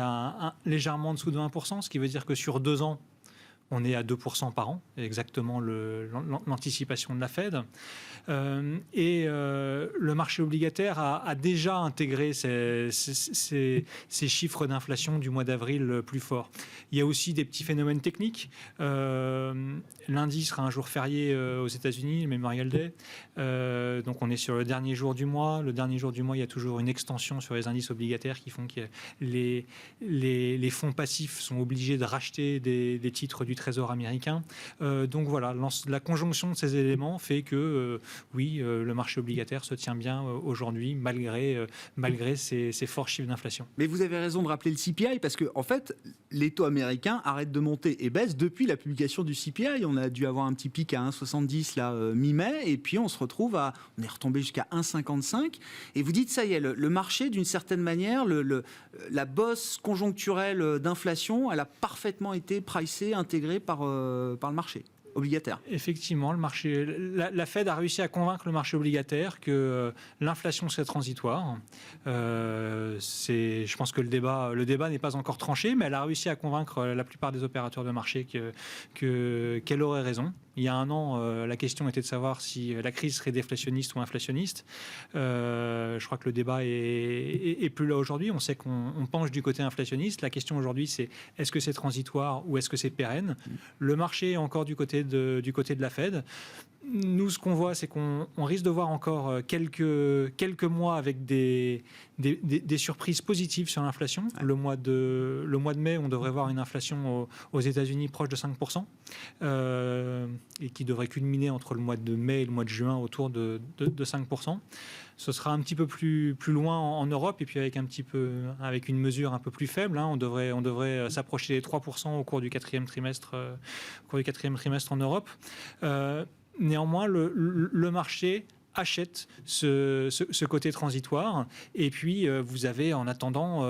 S5: légèrement en dessous de 1%, ce qui veut dire que sur 2 ans, on est à 2% par an, exactement l'anticipation de la Fed. Le marché obligataire a déjà intégré ces chiffres d'inflation du mois d'avril plus forts. Il y a aussi des petits phénomènes techniques. Lundi sera un jour férié aux États-Unis, le Memorial Day. Donc on est sur le dernier jour du mois. Le dernier jour du mois, il y a toujours une extension sur les indices obligataires qui font que les fonds passifs sont obligés de racheter des titres du Trésor américain. Donc voilà, la conjonction de ces éléments fait que le marché obligataire se tient bien aujourd'hui malgré ces forts chiffres d'inflation.
S1: Mais vous avez raison de rappeler le CPI parce que en fait, les taux américains arrêtent de monter et baissent depuis la publication du CPI. On a dû avoir un petit pic à 1,70 là mi-mai et puis on se retrouve on est retombé jusqu'à 1,55 et vous dites ça y est, le marché d'une certaine manière, la bosse conjoncturelle d'inflation, elle a parfaitement été pricée, intégrée par le marché. obligataire.
S5: Effectivement, la Fed a réussi à convaincre le marché obligataire que l'inflation serait transitoire. Je pense que le débat n'est pas encore tranché, mais elle a réussi à convaincre la plupart des opérateurs de marché qu'elle aurait raison. Il y a un an, la question était de savoir si la crise serait déflationniste ou inflationniste. Je crois que le débat est plus là aujourd'hui. On sait qu'on penche du côté inflationniste. La question aujourd'hui, c'est est-ce que c'est transitoire ou est-ce que c'est pérenne ? Le marché est encore du côté de la Fed. Nous, ce qu'on voit, c'est qu'on risque de voir encore quelques mois avec des surprises positives sur l'inflation. Ouais. Le mois de mai, on devrait voir une inflation aux États-Unis proche de 5%, et qui devrait culminer entre le mois de mai et le mois de juin autour de 5%. Ce sera un petit peu plus loin en Europe, et puis avec une mesure un peu plus faible. On devrait s'approcher des 3% au cours du quatrième trimestre en Europe. Néanmoins, le marché achète ce côté transitoire, et puis vous avez en attendant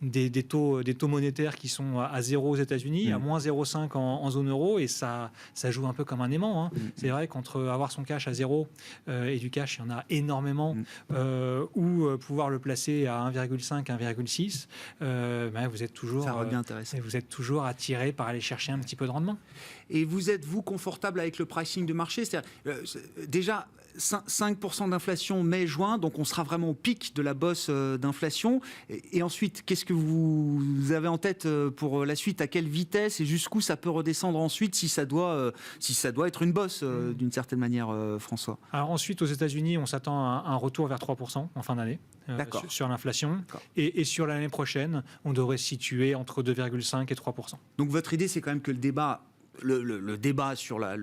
S5: des taux monétaires qui sont à 0 aux États-Unis, à moins 0,5 en zone euro, et ça joue un peu comme un aimant. C'est vrai qu'entre avoir son cash à 0 et du cash, il y en a énormément, ou pouvoir le placer à 1,5, 1,6, vous êtes toujours attiré par aller chercher un petit peu de rendement.
S1: Et vous êtes-vous confortable avec le pricing de marché ? C'est-à-dire, déjà 5% d'inflation mai-juin, donc on sera vraiment au pic de la bosse d'inflation. Et ensuite, qu'est-ce que vous avez en tête pour la suite ? À quelle vitesse et jusqu'où ça peut redescendre ensuite si ça doit être une bosse d'une certaine manière, François ?
S5: Alors ensuite, aux États-Unis, on s'attend à un retour vers 3% en fin d'année sur l'inflation. Et sur l'année prochaine, on devrait se situer entre 2,5 et 3%.
S1: Donc votre idée, c'est quand même que le débat... Le débat sur la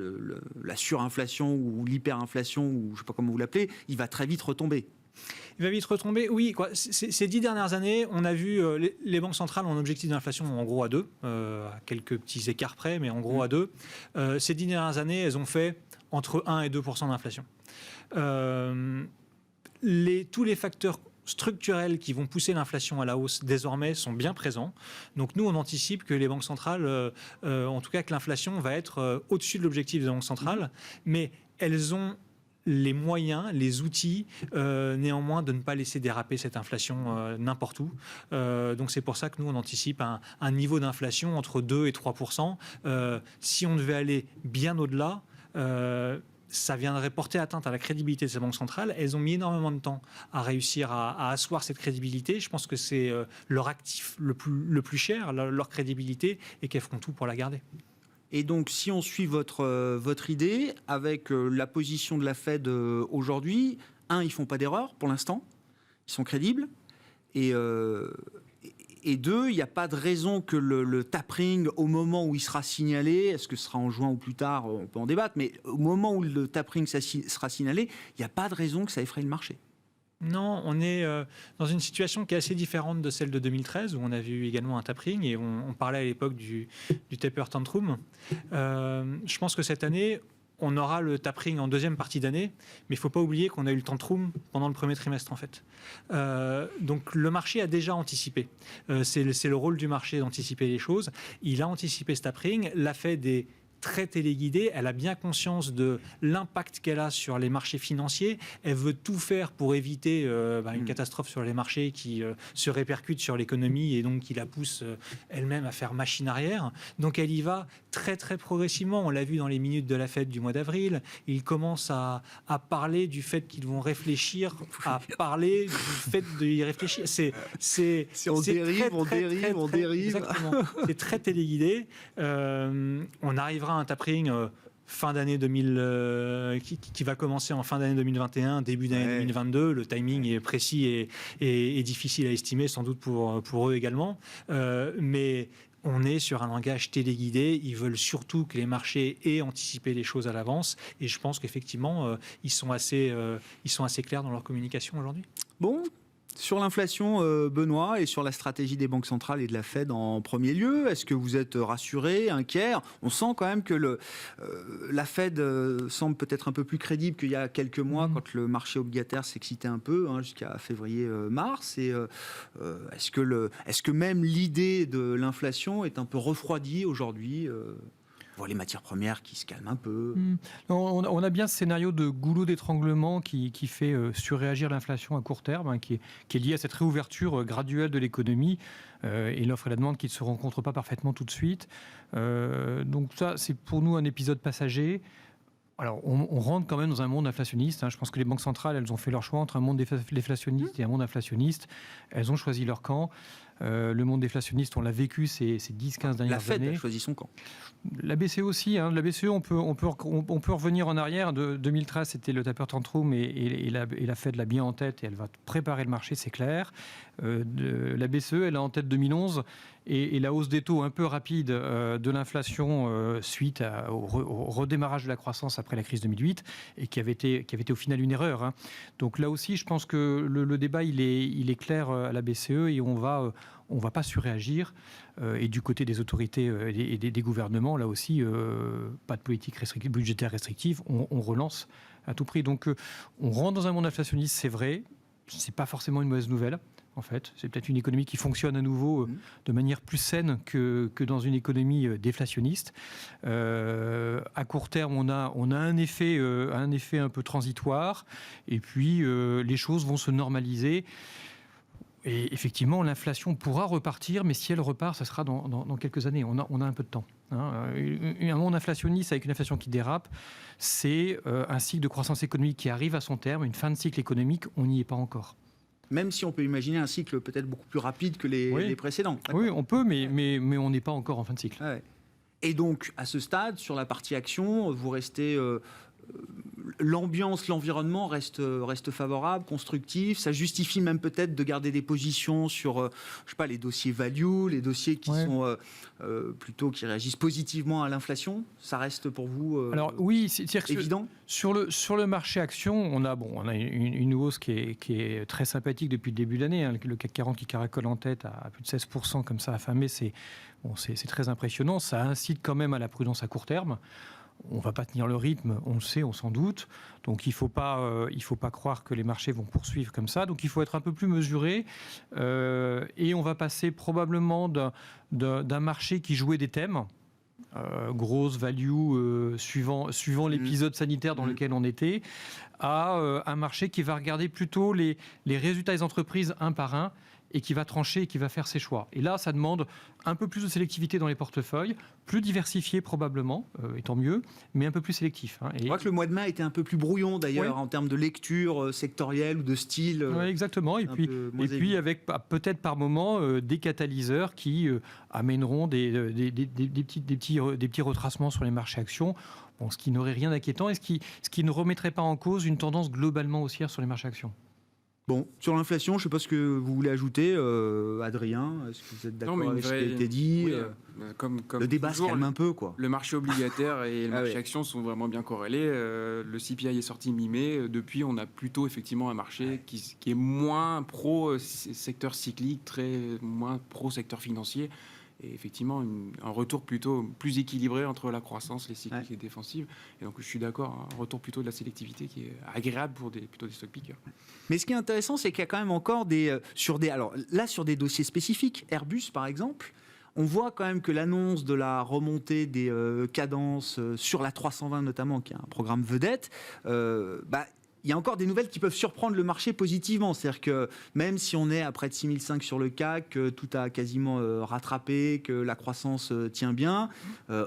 S1: surinflation ou l'hyperinflation, ou je ne sais pas comment vous l'appelez, il va très vite retomber.
S5: Il va vite retomber, oui. Ces 10 dernières années, on a vu les banques centrales ont un objectif d'inflation en gros à 2, à quelques petits écarts près, mais en gros à 2. Ces 10 dernières années, elles ont fait entre 1 et 2% d'inflation. Tous les facteurs structurels qui vont pousser l'inflation à la hausse désormais sont bien présents. Donc nous, on anticipe que les banques centrales, en tout cas que l'inflation va être au-dessus de l'objectif des banques centrales, mais elles ont les moyens, les outils, néanmoins, de ne pas laisser déraper cette inflation n'importe où. Donc c'est pour ça que nous, on anticipe un niveau d'inflation entre 2 et 3%. Si on devait aller bien au-delà, ça viendrait porter atteinte à la crédibilité de ces banques centrales. Elles ont mis énormément de temps à réussir à asseoir cette crédibilité. Je pense que c'est leur actif le plus cher, leur crédibilité, et qu'elles feront tout pour la garder.
S1: Et donc, si on suit votre idée, avec la position de la Fed aujourd'hui, ils ne font pas d'erreur pour l'instant, ils sont crédibles, et deux, il n'y a pas de raison que le tapering, au moment où il sera signalé, est-ce que ce sera en juin ou plus tard, on peut en débattre, mais au moment où le tapering sera signalé, il n'y a pas de raison que ça effraie le marché.
S5: Non, on est dans une situation qui est assez différente de celle de 2013, où on a vu également un tapering, et on parlait à l'époque du taper tantrum. Je pense que cette année, on aura le tapering en deuxième partie d'année, mais il ne faut pas oublier qu'on a eu le tantrum pendant le premier trimestre, en fait. Donc le marché a déjà anticipé. C'est le rôle du marché d'anticiper les choses. Il a anticipé ce tapering, l'a fait des très téléguidée, elle a bien conscience de l'impact qu'elle a sur les marchés financiers, elle veut tout faire pour éviter une catastrophe sur les marchés qui se répercute sur l'économie et donc qui la pousse elle-même à faire machine arrière. Donc elle y va très très progressivement, on l'a vu dans les minutes de la fête du mois d'avril, ils commencent à parler du fait qu'ils vont réfléchir, à parler du fait d'y réfléchir.
S1: On dérive.
S5: Exactement. C'est très téléguidé. On arrivera un tapering fin d'année 2000 qui va commencer en fin d'année 2021, début d'année 2022. Le timing est précis et difficile à estimer, sans doute pour eux également. Mais on est sur un langage téléguidé. Ils veulent surtout que les marchés aient anticipé les choses à l'avance. Et je pense qu'effectivement, ils sont assez clairs dans leur communication aujourd'hui.
S1: Bon. Sur l'inflation, Benoît, et sur la stratégie des banques centrales et de la Fed en premier lieu, est-ce que vous êtes rassuré, inquiet ? On sent quand même que la Fed semble peut-être un peu plus crédible qu'il y a quelques mois, quand le marché obligataire s'excitait un peu, jusqu'à février-mars. Et est-ce que même l'idée de l'inflation est un peu refroidie aujourd'hui voit les matières premières qui se calment un peu.
S3: On a bien ce scénario de goulot d'étranglement qui fait surréagir l'inflation à court terme, qui est lié à cette réouverture graduelle de l'économie et l'offre et la demande qui ne se rencontrent pas parfaitement tout de suite. Donc ça, c'est pour nous un épisode passager. Alors, on rentre quand même dans un monde inflationniste. Je pense que les banques centrales, elles ont fait leur choix entre un monde déflationniste et un monde inflationniste. Elles ont choisi leur camp. Le monde déflationniste, on l'a vécu ces 10-15 dernières années.
S1: La Fed a choisi son camp.
S3: La BCE aussi. La BCE, on peut revenir en arrière. De 2013, c'était le taper tantrum et la Fed l'a bien en tête et elle va préparer le marché, c'est clair. La BCE, elle a en tête 2011 et la hausse des taux un peu rapide de l'inflation suite au redémarrage de la croissance après la crise 2008 et qui avait été au final une erreur. Donc là aussi, je pense que le débat, il est clair à la BCE et on va pas surréagir. Et du côté des autorités et des gouvernements, là aussi, pas de politique budgétaire restrictive, on relance à tout prix. Donc on rentre dans un monde inflationniste, c'est vrai, c'est pas forcément une mauvaise nouvelle. En fait, c'est peut-être une économie qui fonctionne à nouveau de manière plus saine que dans une économie déflationniste. À court terme, on a un effet un peu transitoire, et puis les choses vont se normaliser. Et effectivement, l'inflation pourra repartir, mais si elle repart, ça sera dans quelques années. On a un peu de temps. Un monde inflationniste avec une inflation qui dérape, c'est un cycle de croissance économique qui arrive à son terme, une fin de cycle économique, on n'y est pas encore.
S1: Même si on peut imaginer un cycle peut-être beaucoup plus rapide que les précédents.
S3: Oui, on peut, mais on n'est pas encore en fin de cycle.
S1: Ouais. Et donc, à ce stade, sur la partie action, vous restez... l'ambiance, l'environnement reste favorable, constructif. Ça justifie même peut-être de garder des positions sur, je sais pas, les dossiers value, les dossiers qui sont plutôt qui réagissent positivement à l'inflation. Ça reste pour vous
S3: Alors oui, c'est
S1: évident.
S3: Sur le marché action, on a une hausse qui est très sympathique depuis le début de l'année. Le CAC 40 qui caracole en tête à plus de 16% comme ça à fin mai, c'est très impressionnant. Ça incite quand même à la prudence à court terme. On ne va pas tenir le rythme, on le sait, on s'en doute. Donc il ne faut pas croire que les marchés vont poursuivre comme ça. Donc il faut être un peu plus mesuré. Et on va passer probablement d'un marché qui jouait des thèmes, grosse value, suivant l'épisode sanitaire dans lequel on était, à un marché qui va regarder plutôt les résultats des entreprises un par un, et qui va trancher et qui va faire ses choix. Et là, ça demande un peu plus de sélectivité dans les portefeuilles, plus diversifié probablement, et tant mieux, mais un peu plus sélectif.
S1: On voit que le mois de mai a été un peu plus brouillon d'ailleurs en termes de lecture sectorielle ou de style.
S3: Oui, exactement. Et puis avec peut-être par moment des catalyseurs qui amèneront des petits retracements sur les marchés actions. Ce qui n'aurait rien d'inquiétant et ce qui ne remettrait pas en cause une tendance globalement haussière sur les marchés actions.
S1: Bon, sur l'inflation, je ne sais pas ce que vous voulez ajouter, Adrien. Est-ce que vous êtes d'accord avec ce qui a été dit
S4: comme
S1: le débat se calme un peu, quoi.
S4: Le marché obligataire et le marché action sont vraiment bien corrélés. Le CPI est sorti mi-mai. Depuis, on a plutôt effectivement un marché qui est moins pro-secteur cyclique, moins pro-secteur financier. Et effectivement, un retour plutôt plus équilibré entre la croissance, les cycliques et les défensives. Et donc, je suis d'accord, un retour plutôt de la sélectivité qui est agréable pour plutôt des stock pickers.
S1: Mais ce qui est intéressant, c'est qu'il y a quand même encore sur des dossiers spécifiques, Airbus par exemple, on voit quand même que l'annonce de la remontée des cadences sur la 320 notamment, qui est un programme vedette, il y a encore des nouvelles qui peuvent surprendre le marché positivement. C'est-à-dire que même si on est à près de 6005 sur le CAC, que tout a quasiment rattrapé, que la croissance tient bien, on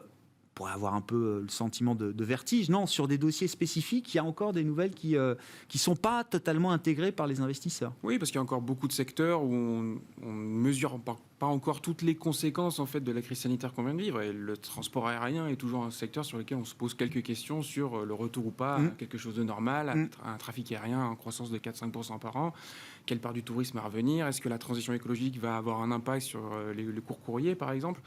S1: pourrait avoir un peu le sentiment de vertige. Non, sur des dossiers spécifiques, il y a encore des nouvelles qui ne sont pas totalement intégrées par les investisseurs.
S4: Oui, parce qu'il y a encore beaucoup de secteurs où on ne mesure pas encore toutes les conséquences en fait, de la crise sanitaire qu'on vient de vivre. Et le transport aérien est toujours un secteur sur lequel on se pose quelques questions sur le retour ou pas à quelque chose de normal, à un trafic aérien en croissance de 4-5% par an. Quelle part du tourisme à revenir? Est-ce que la transition écologique va avoir un impact sur les courts courriers, par exemple?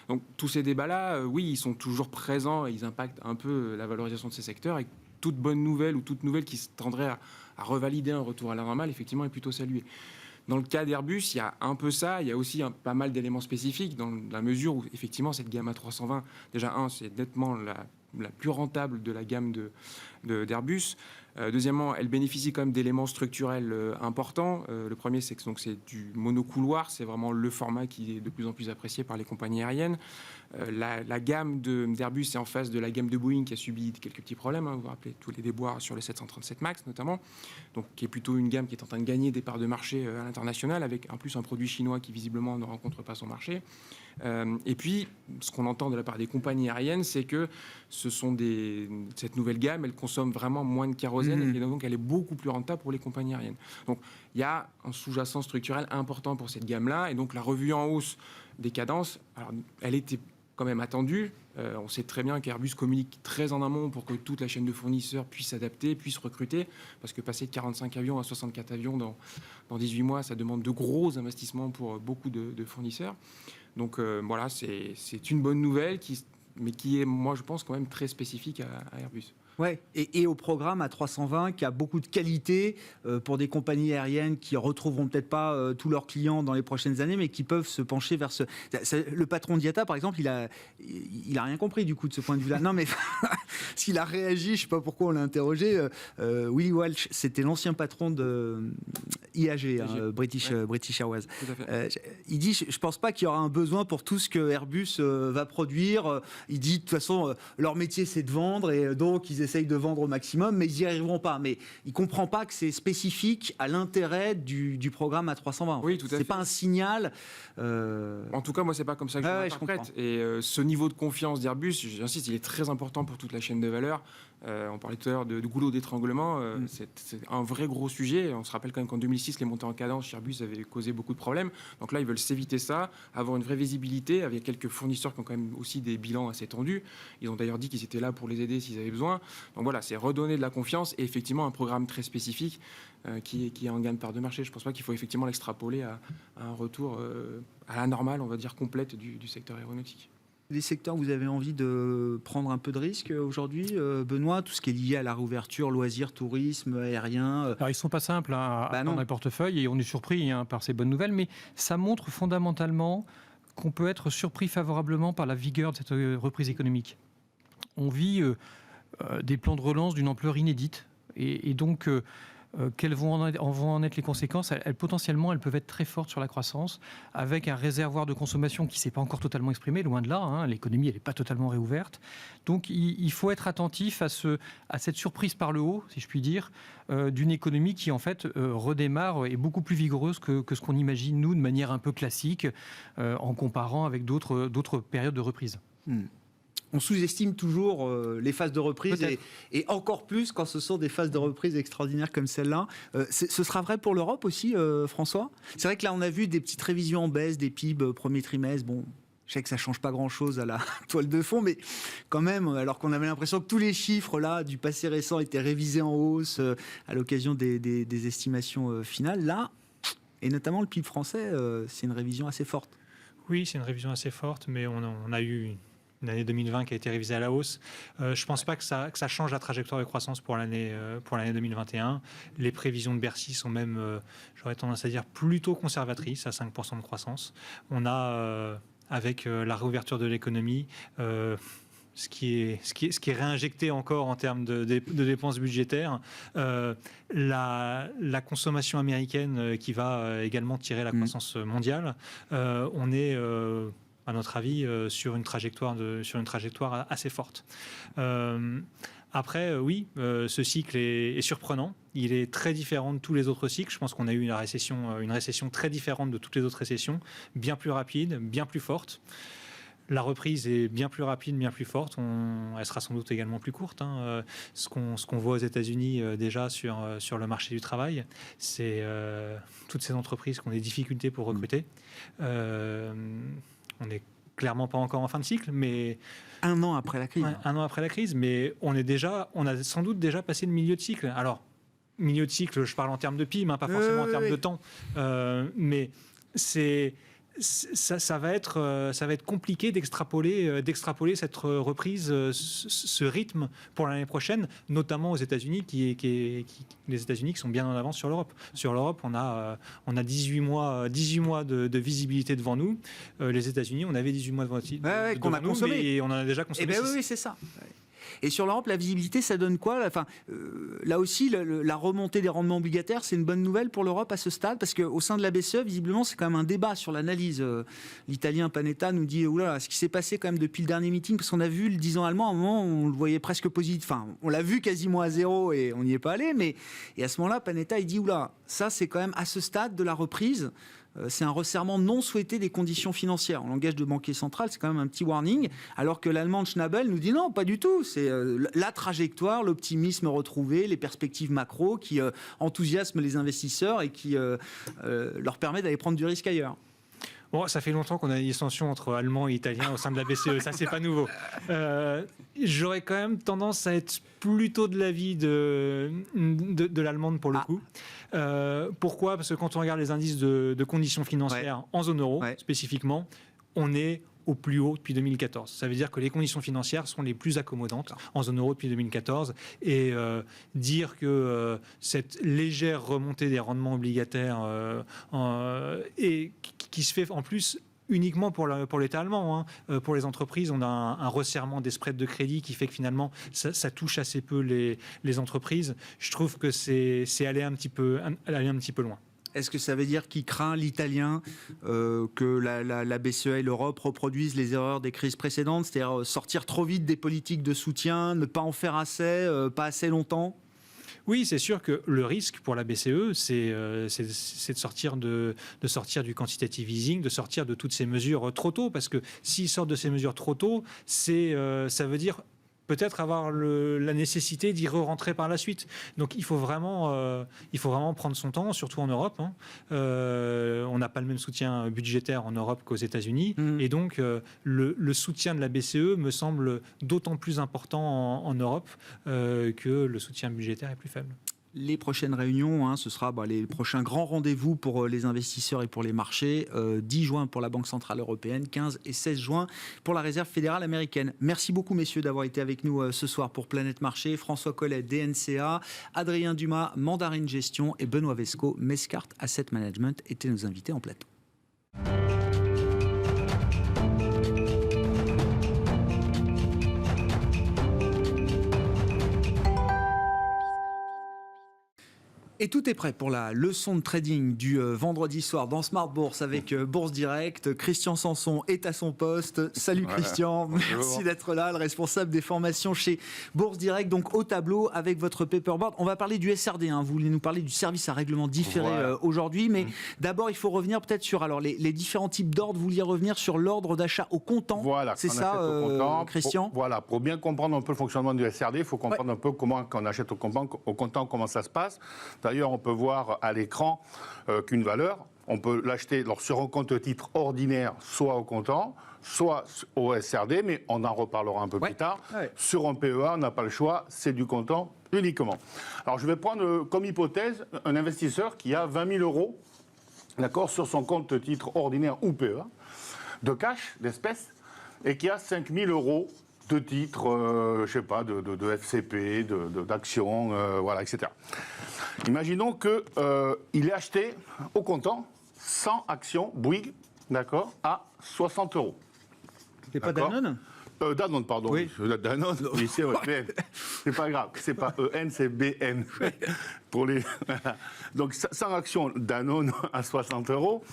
S4: Donc tous ces débats-là, oui, ils sont toujours présents et ils impactent un peu la valorisation de ces secteurs. Et toute bonne nouvelle ou toute nouvelle qui tendrait à revalider un retour à la normale, effectivement, est plutôt saluée. Dans le cas d'Airbus, il y a un peu ça. Il y a aussi pas mal d'éléments spécifiques dans la mesure où, effectivement, cette gamme A320, déjà, c'est nettement la plus rentable de la gamme d'Airbus. Deuxièmement, elle bénéficie quand même d'éléments structurels importants. Le premier, c'est du monocouloir. C'est vraiment le format qui est de plus en plus apprécié par les compagnies aériennes. La gamme d'Airbus est en face de la gamme de Boeing qui a subi quelques petits problèmes. Vous vous rappelez tous les déboires sur le 737 MAX notamment, donc qui est plutôt une gamme qui est en train de gagner des parts de marché à l'international, avec en plus un produit chinois qui visiblement ne rencontre pas son marché. Et puis, ce qu'on entend de la part des compagnies aériennes, c'est que cette nouvelle gamme, elle consomme vraiment moins de kérosène et donc elle est beaucoup plus rentable pour les compagnies aériennes. Donc, il y a un sous-jacent structurel important pour cette gamme-là, et donc la revue en hausse des cadences, alors, elle était quand même attendue. On sait très bien qu'Airbus communique très en amont pour que toute la chaîne de fournisseurs puisse s'adapter, puisse recruter, parce que passer de 45 avions à 64 avions dans 18 mois, ça demande de gros investissements pour beaucoup de fournisseurs. Donc voilà, c'est une bonne nouvelle, mais qui est, moi je pense, quand même très spécifique à Airbus.
S1: Ouais, et au programme A320 qui a beaucoup de qualité pour des compagnies aériennes qui retrouveront peut-être pas tous leurs clients dans les prochaines années, mais qui peuvent se pencher vers le patron d'IATA, par exemple, il a rien compris du coup de ce point de vue-là. Non, mais s'il a réagi, je sais pas pourquoi on l'a interrogé. Willie Walsh, c'était l'ancien patron de IAG, British Airways. Il dit, je pense pas qu'il y aura un besoin pour tout ce que Airbus va produire. Il dit, de toute façon, leur métier c'est de vendre, et donc ils essayent de vendre au maximum, mais ils n'y arriveront pas. Mais il ne comprend pas que c'est spécifique à l'intérêt du programme A320.
S4: Oui, tout à fait.
S1: C'est pas un signal.
S4: En tout cas, moi, c'est pas comme ça que je l'interprète. Et ce niveau de confiance d'Airbus, j'insiste, il est très important pour toute la chaîne de valeur. On parlait tout à l'heure de goulot d'étranglement. C'est un vrai gros sujet. On se rappelle quand même qu'en 2006, les montées en cadence chez Airbus avaient causé beaucoup de problèmes. Donc là, ils veulent s'éviter ça, avoir une vraie visibilité avec quelques fournisseurs qui ont quand même aussi des bilans assez tendus. Ils ont d'ailleurs dit qu'ils étaient là pour les aider s'ils avaient besoin. Donc voilà, c'est redonner de la confiance et effectivement un programme très spécifique qui est en gain de part de marché. Je ne pense pas qu'il faut effectivement l'extrapoler à un retour à la normale, on va dire, complète du secteur aéronautique.
S1: Des secteurs où vous avez envie de prendre un peu de risque aujourd'hui, Benoît, tout ce qui est lié à la réouverture, loisirs, tourisme, aérien.
S3: Alors ils ne sont pas simples à prendre un portefeuille, et on est surpris par ces bonnes nouvelles, mais ça montre fondamentalement qu'on peut être surpris favorablement par la vigueur de cette reprise économique. On vit des plans de relance d'une ampleur inédite, et donc quelles vont en être les conséquences? Potentiellement, elles peuvent être très fortes sur la croissance, avec un réservoir de consommation qui ne s'est pas encore totalement exprimé, loin de là. L'économie, elle n'est pas totalement réouverte. Donc, il faut être attentif à cette surprise par le haut, si je puis dire, d'une économie qui, en fait, redémarre et est beaucoup plus vigoureuse que ce qu'on imagine, nous, de manière un peu classique, en comparant avec d'autres périodes de reprise.
S1: On sous-estime toujours les phases de reprise et encore plus quand ce sont des phases de reprise extraordinaires comme celle-là. Ce sera vrai pour l'Europe aussi, François? C'est vrai que là, on a vu des petites révisions en baisse des PIB premier trimestre. Bon, je sais que ça ne change pas grand-chose à la toile de fond, mais quand même, alors qu'on avait l'impression que tous les chiffres là, du passé récent étaient révisés en hausse à l'occasion des estimations finales, là, et notamment le PIB français, c'est une révision assez forte.
S5: Oui, c'est une révision assez forte, mais on a eu une année 2020 qui a été révisée à la hausse. Je ne pense pas que ça change la trajectoire de croissance pour l'année 2021. Les prévisions de Bercy sont même, j'aurais tendance à dire, plutôt conservatrices, à 5% de croissance. On a, avec la réouverture de l'économie, ce qui est réinjecté encore en termes de dépenses budgétaires, la consommation américaine qui va également tirer la croissance mondiale. On est à notre avis, sur une trajectoire assez forte. Après, oui, ce cycle est surprenant. Il est très différent de tous les autres cycles. Je pense qu'on a eu une récession très différente de toutes les autres récessions, bien plus rapide, bien plus forte. La reprise est bien plus rapide, bien plus forte. Elle sera sans doute également plus courte. Ce qu'on voit aux États-Unis déjà sur le marché du travail, c'est toutes ces entreprises qui ont des difficultés pour recruter. On n'est clairement pas encore en fin de cycle, mais...
S1: Un an après la crise.
S5: Ouais, un an après la crise, mais on a sans doute déjà passé le milieu de cycle. Alors, milieu de cycle, je parle en termes de PIB, pas forcément en termes de temps. Mais ça va être compliqué d'extrapoler cette reprise, ce rythme pour l'année prochaine, notamment aux États-Unis, les États-Unis qui sont bien en avance sur l'Europe. Sur l'Europe, on a 18 mois de visibilité devant nous. Les États-Unis, on avait 18 mois devant nous,
S1: qu'on a consommé.
S5: et on en a déjà consommé.
S1: Oui, c'est ça. Et sur l'Europe, la visibilité, ça donne quoi? Enfin, là aussi, la remontée des rendements obligataires, c'est une bonne nouvelle pour l'Europe à ce stade, parce qu'au sein de la BCE, visiblement, c'est quand même un débat sur l'analyse. L'Italien Panetta nous dit, oulala, ce qui s'est passé quand même depuis le dernier meeting, parce qu'on a vu le 10 ans allemand, à un moment, on le voyait presque positif. Enfin, on l'a vu quasiment à zéro et on n'y est pas allé. Et à ce moment-là, Panetta, il dit, oula, ça, c'est quand même à ce stade de la reprise. C'est un resserrement non souhaité des conditions financières. En langage de banquier central, c'est quand même un petit warning. Alors que l'allemand Schnabel nous dit non, pas du tout. C'est la trajectoire, l'optimisme retrouvé, les perspectives macro qui enthousiasment les investisseurs et qui leur permet d'aller prendre du risque ailleurs.
S5: Bon, ça fait longtemps qu'on a une dissension entre Allemands et Italiens au sein de la BCE, ça c'est pas nouveau. J'aurais quand même tendance à être plutôt de l'avis de l'allemande pour le coup. Pourquoi? Parce que quand on regarde les indices de conditions financières en zone euro spécifiquement, on est au plus haut depuis 2014. Ça veut dire que les conditions financières sont les plus accommodantes en zone euro depuis 2014. Et dire que cette légère remontée des rendements obligataires et qui se fait en plus uniquement pour l'État allemand. Pour les entreprises, on a un resserrement des spreads de crédit qui fait que finalement, ça touche assez peu les entreprises. Je trouve que c'est aller un petit peu loin.
S1: Est-ce que ça veut dire qu'il craint l'italien que la BCE et l'Europe reproduisent les erreurs des crises précédentes, c'est-à-dire sortir trop vite des politiques de soutien, ne pas en faire assez, pas assez longtemps?
S5: Oui, c'est sûr que le risque pour la BCE, c'est de sortir du quantitative easing, de sortir de toutes ces mesures trop tôt, parce que s'ils sortent de ces mesures trop tôt, ça veut dire peut-être avoir la nécessité d'y re-rentrer par la suite. Donc il faut vraiment prendre son temps, surtout en Europe. On n'a pas le même soutien budgétaire en Europe qu'aux États-Unis. Et donc le soutien de la BCE me semble d'autant plus important en Europe que le soutien budgétaire est plus faible.
S1: Les prochaines réunions, ce sera les prochains grands rendez-vous pour les investisseurs et pour les marchés. 10 juin pour la Banque Centrale Européenne, 15 et 16 juin pour la Réserve Fédérale Américaine. Merci beaucoup, messieurs, d'avoir été avec nous ce soir pour Planète Marché. François Collet, DNCA, Adrien Dumas, Mandarine Gestion et Benoît Vesco, Mescart Asset Management étaient nos invités en plateau. Et tout est prêt pour la leçon de trading du vendredi soir dans Smart Bourse avec Bourse Direct. Christian Sanson est à son poste. Salut Christian, merci d'être là, le responsable des formations chez Bourse Direct, donc au tableau avec votre paperboard. On va parler du SRD, vous voulez nous parler du service à règlement différé aujourd'hui, mais d'abord il faut revenir peut-être sur les différents types d'ordres. Vous vouliez revenir sur l'ordre d'achat au comptant, c'est ça Christian?
S6: Pour bien comprendre un peu le fonctionnement du SRD, il faut comprendre un peu comment, quand on achète au comptant, comment ça se passe. D'ailleurs, on peut voir à l'écran qu'une valeur, on peut l'acheter sur un compte titre ordinaire, soit au comptant, soit au SRD, mais on en reparlera un peu plus tard. Sur un PEA, on n'a pas le choix, c'est du comptant uniquement. Alors, je vais prendre comme hypothèse un investisseur qui a 20 000 euros, d'accord, sur son compte titre ordinaire ou PEA, de cash, d'espèces, et qui a 5 000 euros de titres, je sais pas, de FCP, d'actions, etc. Imaginons qu'il ait acheté au comptant 100 actions Bouygues, d'accord, à 60 euros.
S1: C'est pas Danone?
S6: Danone, pardon.
S1: Oui.
S6: Danone, oui, c'est BN. C'est pas grave, c'est pas EN, c'est BN. Donc 100 actions Danone à 60 euros.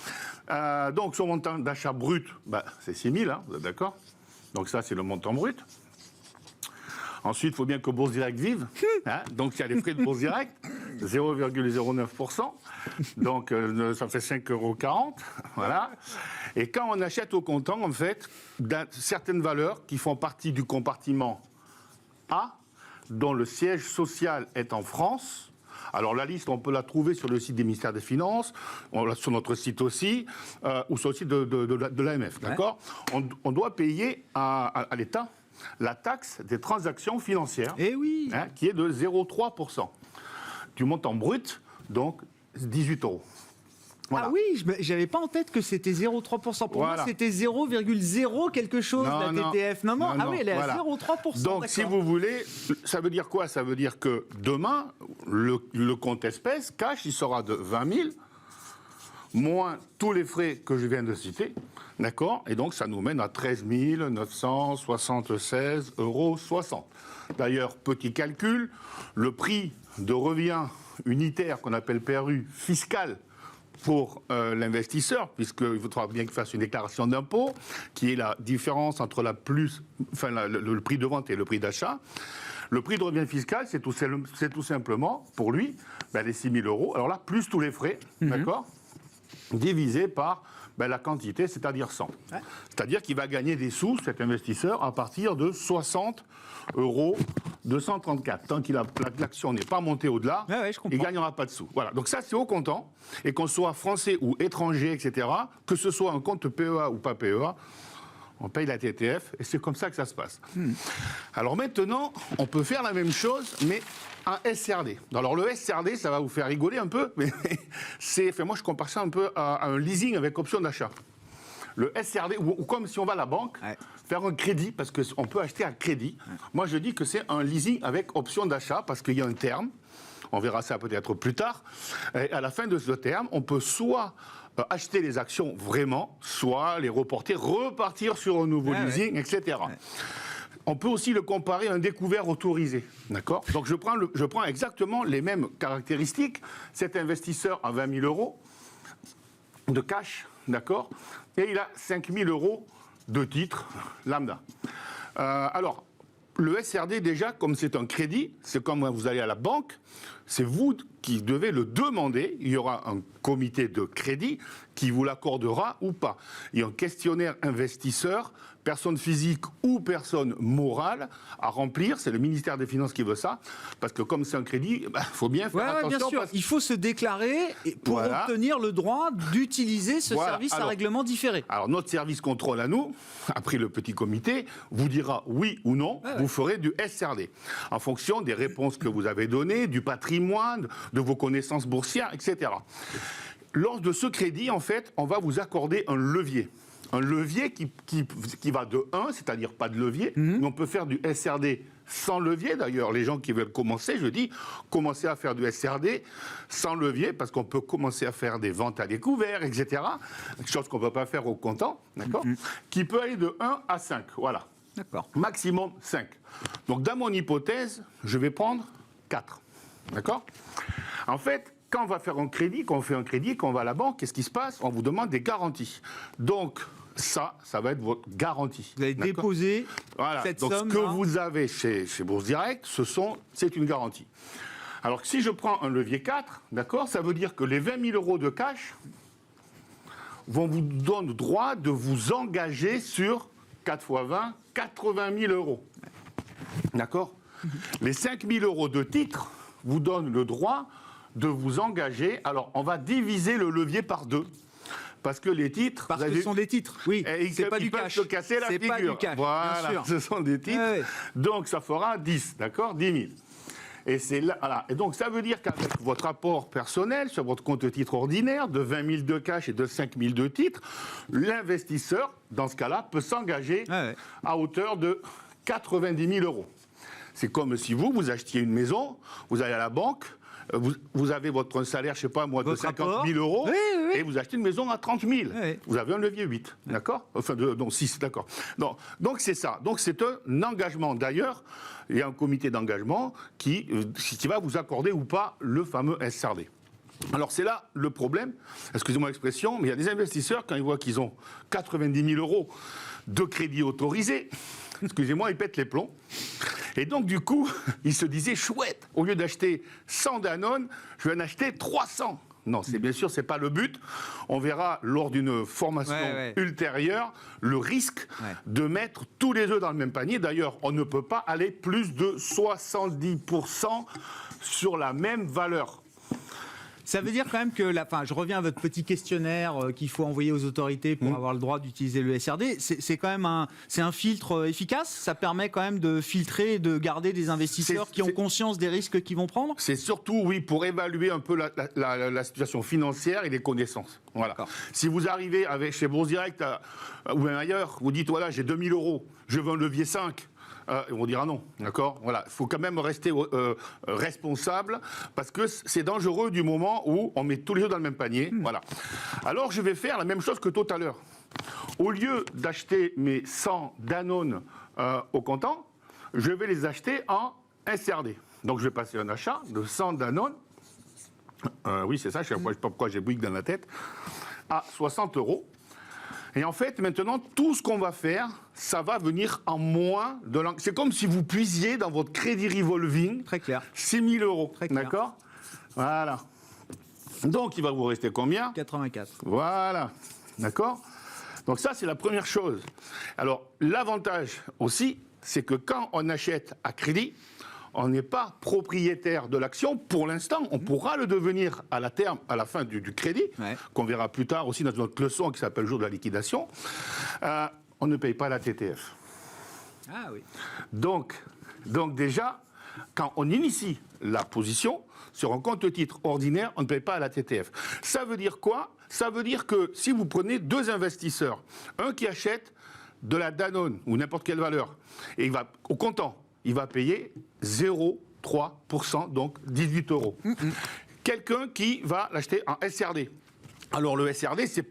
S6: Donc son montant d'achat brut, c'est 6 000, vous êtes d'accord? Donc ça, c'est le montant brut. Ensuite, il faut bien que Bourse Direct vive. Donc, il y a les frais de Bourse Direct, 0,09%. Donc, ça fait 5,40 €. Voilà. Et quand on achète au comptant, en fait, certaines valeurs qui font partie du compartiment A, dont le siège social est en France. Alors, la liste, on peut la trouver sur le site des ministères des Finances, sur notre site aussi, ou sur le site de l'AMF. D'accord ? On doit payer à l'État la taxe des transactions financières, qui est de 0,3% du montant brut, donc 18 €. Voilà.
S1: Ah oui, j'avais pas en tête que c'était 0,3%. Pour moi, c'était 0,0 quelque chose, la TTF. Non, elle est à 0,3%.
S6: Donc, si vous voulez, ça veut dire quoi? Ça veut dire que demain, le compte espèce, cash, il sera de 20 000, moins tous les frais que je viens de citer. D'accord? Et donc, ça nous mène à 13 976,60 €. D'ailleurs, petit calcul, le prix de revient unitaire qu'on appelle PRU fiscal pour l'investisseur, puisqu'il faudra bien qu'il fasse une déclaration d'impôt, qui est la différence entre le prix de vente et le prix d'achat. Le prix de revient fiscal, c'est tout simplement, pour lui, les 6 000 €. Alors là, plus tous les frais, d'accord, divisé par la quantité, c'est-à-dire 100. Ouais. C'est-à-dire qu'il va gagner des sous, cet investisseur, à partir de 60 234. Tant que l'action n'est pas montée au-delà, il ne gagnera pas de sous. Voilà. Donc ça, c'est au comptant. Et qu'on soit français ou étranger, etc., que ce soit un compte PEA ou pas PEA, on paye la TTF et c'est comme ça que ça se passe. Alors maintenant, on peut faire la même chose, mais un SRD. Alors le SRD, ça va vous faire rigoler un peu, mais moi je compare ça un peu à un leasing avec option d'achat. Le SRD, ou comme si on va à la banque, faire un crédit, parce qu'on peut acheter à crédit. Moi je dis que c'est un leasing avec option d'achat, parce qu'il y a un terme, on verra ça peut-être plus tard, et à la fin de ce terme, on peut soit acheter les actions vraiment, soit les reporter, repartir sur un nouveau leasing, etc. On peut aussi le comparer à un découvert autorisé, d'accord? Donc je prends exactement les mêmes caractéristiques. Cet investisseur a 20 000 € de cash, d'accord? Et il a 5 000 € de titres lambda. Alors, le SRD, déjà, comme c'est un crédit, c'est comme vous allez à la banque, c'est vous qui devez le demander. Il y aura un comité de crédit qui vous l'accordera ou pas. Il y a un questionnaire investisseur, personne physique ou personne morale, à remplir. C'est le ministère des Finances qui veut ça. Parce que comme c'est un crédit, il faut bien faire attention.
S1: Bien sûr. Il faut se déclarer pour obtenir le droit d'utiliser ce service à règlement différé.
S6: Alors, notre service contrôle à nous, après le petit comité, vous dira oui ou non, vous ferez du SRD. En fonction des réponses que vous avez données, du patrimoine, de vos connaissances boursières, etc. Lors de ce crédit, en fait, on va vous accorder un levier. Un levier qui va de 1, c'est-à-dire pas de levier, mais on peut faire du SRD sans levier. D'ailleurs, les gens qui veulent commencer, je dis, commencez à faire du SRD sans levier, parce qu'on peut commencer à faire des ventes à découvert, etc. Chose qu'on ne peut pas faire au comptant, d'accord, qui peut aller de 1 à 5, voilà.
S1: D'accord.
S6: Maximum 5. Donc, dans mon hypothèse, je vais prendre 4, d'accord? En fait, quand on va faire un crédit, quand on fait un crédit, quand on va à la banque, qu'est-ce qui se passe? On vous demande des garanties. Donc, ça va être votre garantie.
S1: Vous allez déposer cette somme.
S6: Donc, ce que vous avez chez Bourse Direct, c'est une garantie. Alors, si je prends un levier 4, d'accord, ça veut dire que les 20 000 € de cash vont vous donner le droit de vous engager sur 4 x 20, 80 000 €. D'accord? Les 5 000 € de titres vous donnent le droit de vous engager. Alors, on va diviser le levier par 2. Parce que les titres...
S1: Parce que ce sont des titres, oui.
S6: C'est pas du cash. Se casser la figure.
S1: Pas du cash,
S6: voilà,
S1: bien sûr.
S6: Ce sont des titres. Donc, ça fera 10, d'accord? 10 000. Et c'est là, voilà. Et donc, ça veut dire qu'avec votre apport personnel sur votre compte titre ordinaire de 20 000 de cash et de 5 000 de titres, l'investisseur, dans ce cas-là, peut s'engager à hauteur de 90 000 €. C'est comme si vous achetiez une maison, vous allez à la banque, vous avez votre salaire, je ne sais pas moi, de 50 000 €, et vous achetez une maison à 30 000. Vous avez un levier 8, d'accord? Enfin, non, 6, d'accord. Donc c'est ça. Donc c'est un engagement. D'ailleurs, il y a un comité d'engagement qui va vous accorder ou pas le fameux SRD. Alors c'est là le problème, excusez-moi l'expression, mais il y a des investisseurs, quand ils voient qu'ils ont 90 000 € de crédit autorisé, excusez-moi, ils pètent les plombs. Et donc, du coup, ils se disaient, chouette, au lieu d'acheter 100 Danone, je vais en acheter 300. Non, bien sûr, ce n'est pas le but. On verra lors d'une formation ultérieure le risque de mettre tous les œufs dans le même panier. D'ailleurs, on ne peut pas aller plus de 70% sur la même valeur.
S1: Ça veut dire quand même que, je reviens à votre petit questionnaire qu'il faut envoyer aux autorités pour avoir le droit d'utiliser le SRD. C'est quand même un filtre efficace. Ça permet quand même de filtrer et de garder des investisseurs qui ont conscience des risques qu'ils vont prendre. C'est
S6: surtout, oui, pour évaluer un peu la situation financière et les connaissances. Voilà. Si vous arrivez chez Bourse Direct ou même ailleurs, vous dites, voilà, j'ai 2 000 €, je veux un levier 5. On dira non, d'accord? Voilà, il faut quand même rester responsable, parce que c'est dangereux du moment où on met tous les œufs dans le même panier. Voilà. Alors, je vais faire la même chose que tout à l'heure. Au lieu d'acheter mes 100 Danone au comptant, je vais les acheter en SRD. Donc je vais passer un achat de 100 Danone, oui c'est ça, je ne sais pas pourquoi j'ai Bouygues dans la tête, à 60 €. Et en fait, maintenant, tout ce qu'on va faire, ça va venir en moins de l'an. C'est comme si vous puisiez dans votre crédit revolving.
S1: Très clair.
S6: 6 000 €.
S1: Très clair.
S6: D'accord ? Voilà. Donc, il va vous rester combien ?
S1: 84.
S6: Voilà. D'accord ? Donc, ça, c'est la première chose. Alors, l'avantage aussi, c'est que quand on achète à crédit, on n'est pas propriétaire de l'action pour l'instant. On pourra le devenir à la fin du crédit, qu'on verra plus tard aussi dans notre leçon qui s'appelle le jour de la liquidation. On ne paye pas la TTF.
S1: Ah oui.
S6: Donc déjà, quand on initie la position sur un compte titre ordinaire, on ne paye pas la TTF. Ça veut dire quoi ? Ça veut dire que si vous prenez deux investisseurs, un qui achète de la Danone ou n'importe quelle valeur, et il va au comptant, il va payer 0,3%, donc 18 €. Quelqu'un qui va l'acheter en SRD. Alors le SRD, c'est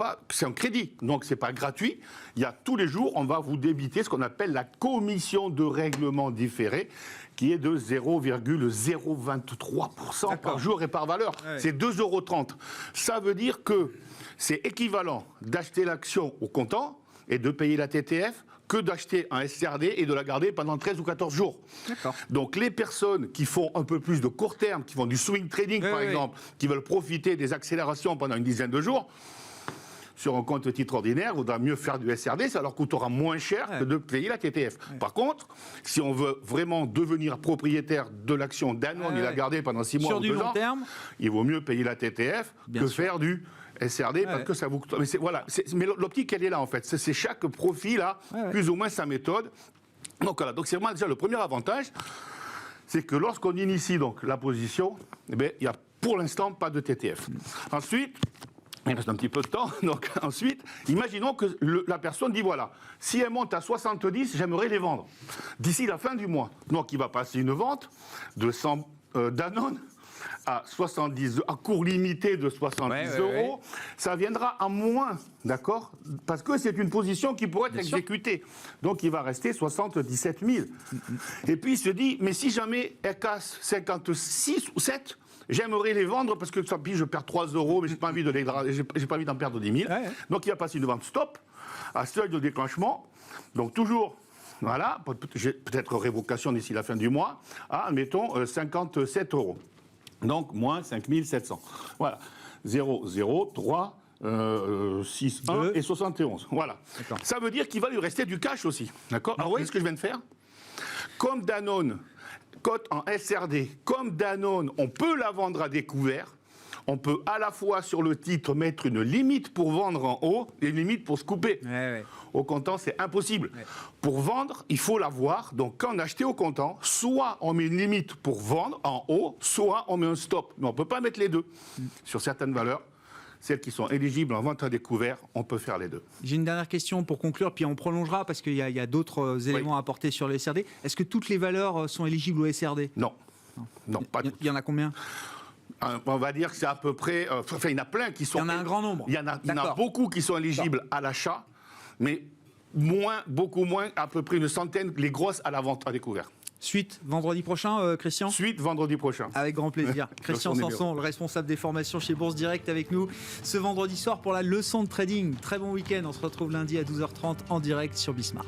S6: un crédit, donc c'est pas gratuit. Il y a tous les jours, on va vous débiter ce qu'on appelle la commission de règlement différé, qui est de 0,023% par jour et par valeur. Ouais. C'est 2,30 €. Ça veut dire que c'est équivalent d'acheter l'action au comptant et de payer la TTF que d'acheter un SRD et de la garder pendant 13 ou 14 jours. Donc les personnes qui font un peu plus de court terme, qui font du swing trading par exemple, qui veulent profiter des accélérations pendant une dizaine de jours, sur un compte titre ordinaire, il vaudra mieux faire du SRD, ça leur coûtera moins cher que de payer la TTF. Par contre, si on veut vraiment devenir propriétaire de l'action Danone et la garder pendant 6 mois ou 2 ans, il vaut mieux payer la TTF que faire du SRD parce que ça vous coûte. Mais l'optique, elle est là en fait. C'est chaque profil a plus ou moins sa méthode. Donc voilà. Donc c'est vraiment déjà le premier avantage, c'est que lorsqu'on initie donc la position, il n'y a pour l'instant pas de TTF. Ensuite, il reste un petit peu de temps. Donc ensuite, imaginons que la personne dit voilà, si elle monte à 70, j'aimerais les vendre d'ici la fin du mois. Donc il va passer une vente de 100 Danone à 70, à cours limité de 70 €, ça viendra à moins, d'accord ? Parce que c'est une position qui pourrait être exécutée. Donc il va rester 77 000. Et puis il se dit, mais si jamais elle casse 56 ou 7, j'aimerais les vendre parce que puis je perds 3 €, mais j'ai pas envie d'en perdre 10 000. Donc il va passer une vente stop à seuil de déclenchement. Donc toujours. Voilà, peut-être révocation d'ici la fin du mois, à, admettons, 57 €. Donc, moins 5 700. Voilà. 0, 0, 3, 6, 1 et 71. Voilà. Ça veut dire qu'il va lui rester du cash aussi. D'accord ? Alors, vous voyez ce que je viens de faire ? Comme Danone cote en SRD, comme Danone, on peut la vendre à découvert. On peut à la fois sur le titre mettre une limite pour vendre en haut et une limite pour se couper. Au comptant, c'est impossible. Pour vendre, il faut l'avoir. Donc quand on achète au comptant, soit on met une limite pour vendre en haut, soit on met un stop. Mais on ne peut pas mettre les deux. Sur certaines valeurs, celles qui sont éligibles en vente à découvert, on peut faire les deux.
S1: J'ai une dernière question pour conclure, puis on prolongera parce qu'il y a d'autres éléments à apporter sur le SRD. Est-ce que toutes les valeurs sont éligibles au SRD ?
S6: Non, pas toutes.
S1: Il y en a combien ?
S6: On va dire que c'est à peu près... il y en a plein qui sont...
S1: Il y en a un grand nombre.
S6: Il y en a beaucoup qui sont éligibles à l'achat, mais beaucoup moins, à peu près une centaine, les grosses à la vente à découvert.
S1: Suite vendredi prochain, Christian ?
S6: Suite vendredi prochain.
S1: Avec grand plaisir. Christian Sanson, le responsable des formations chez Bourse Direct, avec nous ce vendredi soir pour la leçon de trading. Très bon week-end. On se retrouve lundi à 12h30 en direct sur Bismart.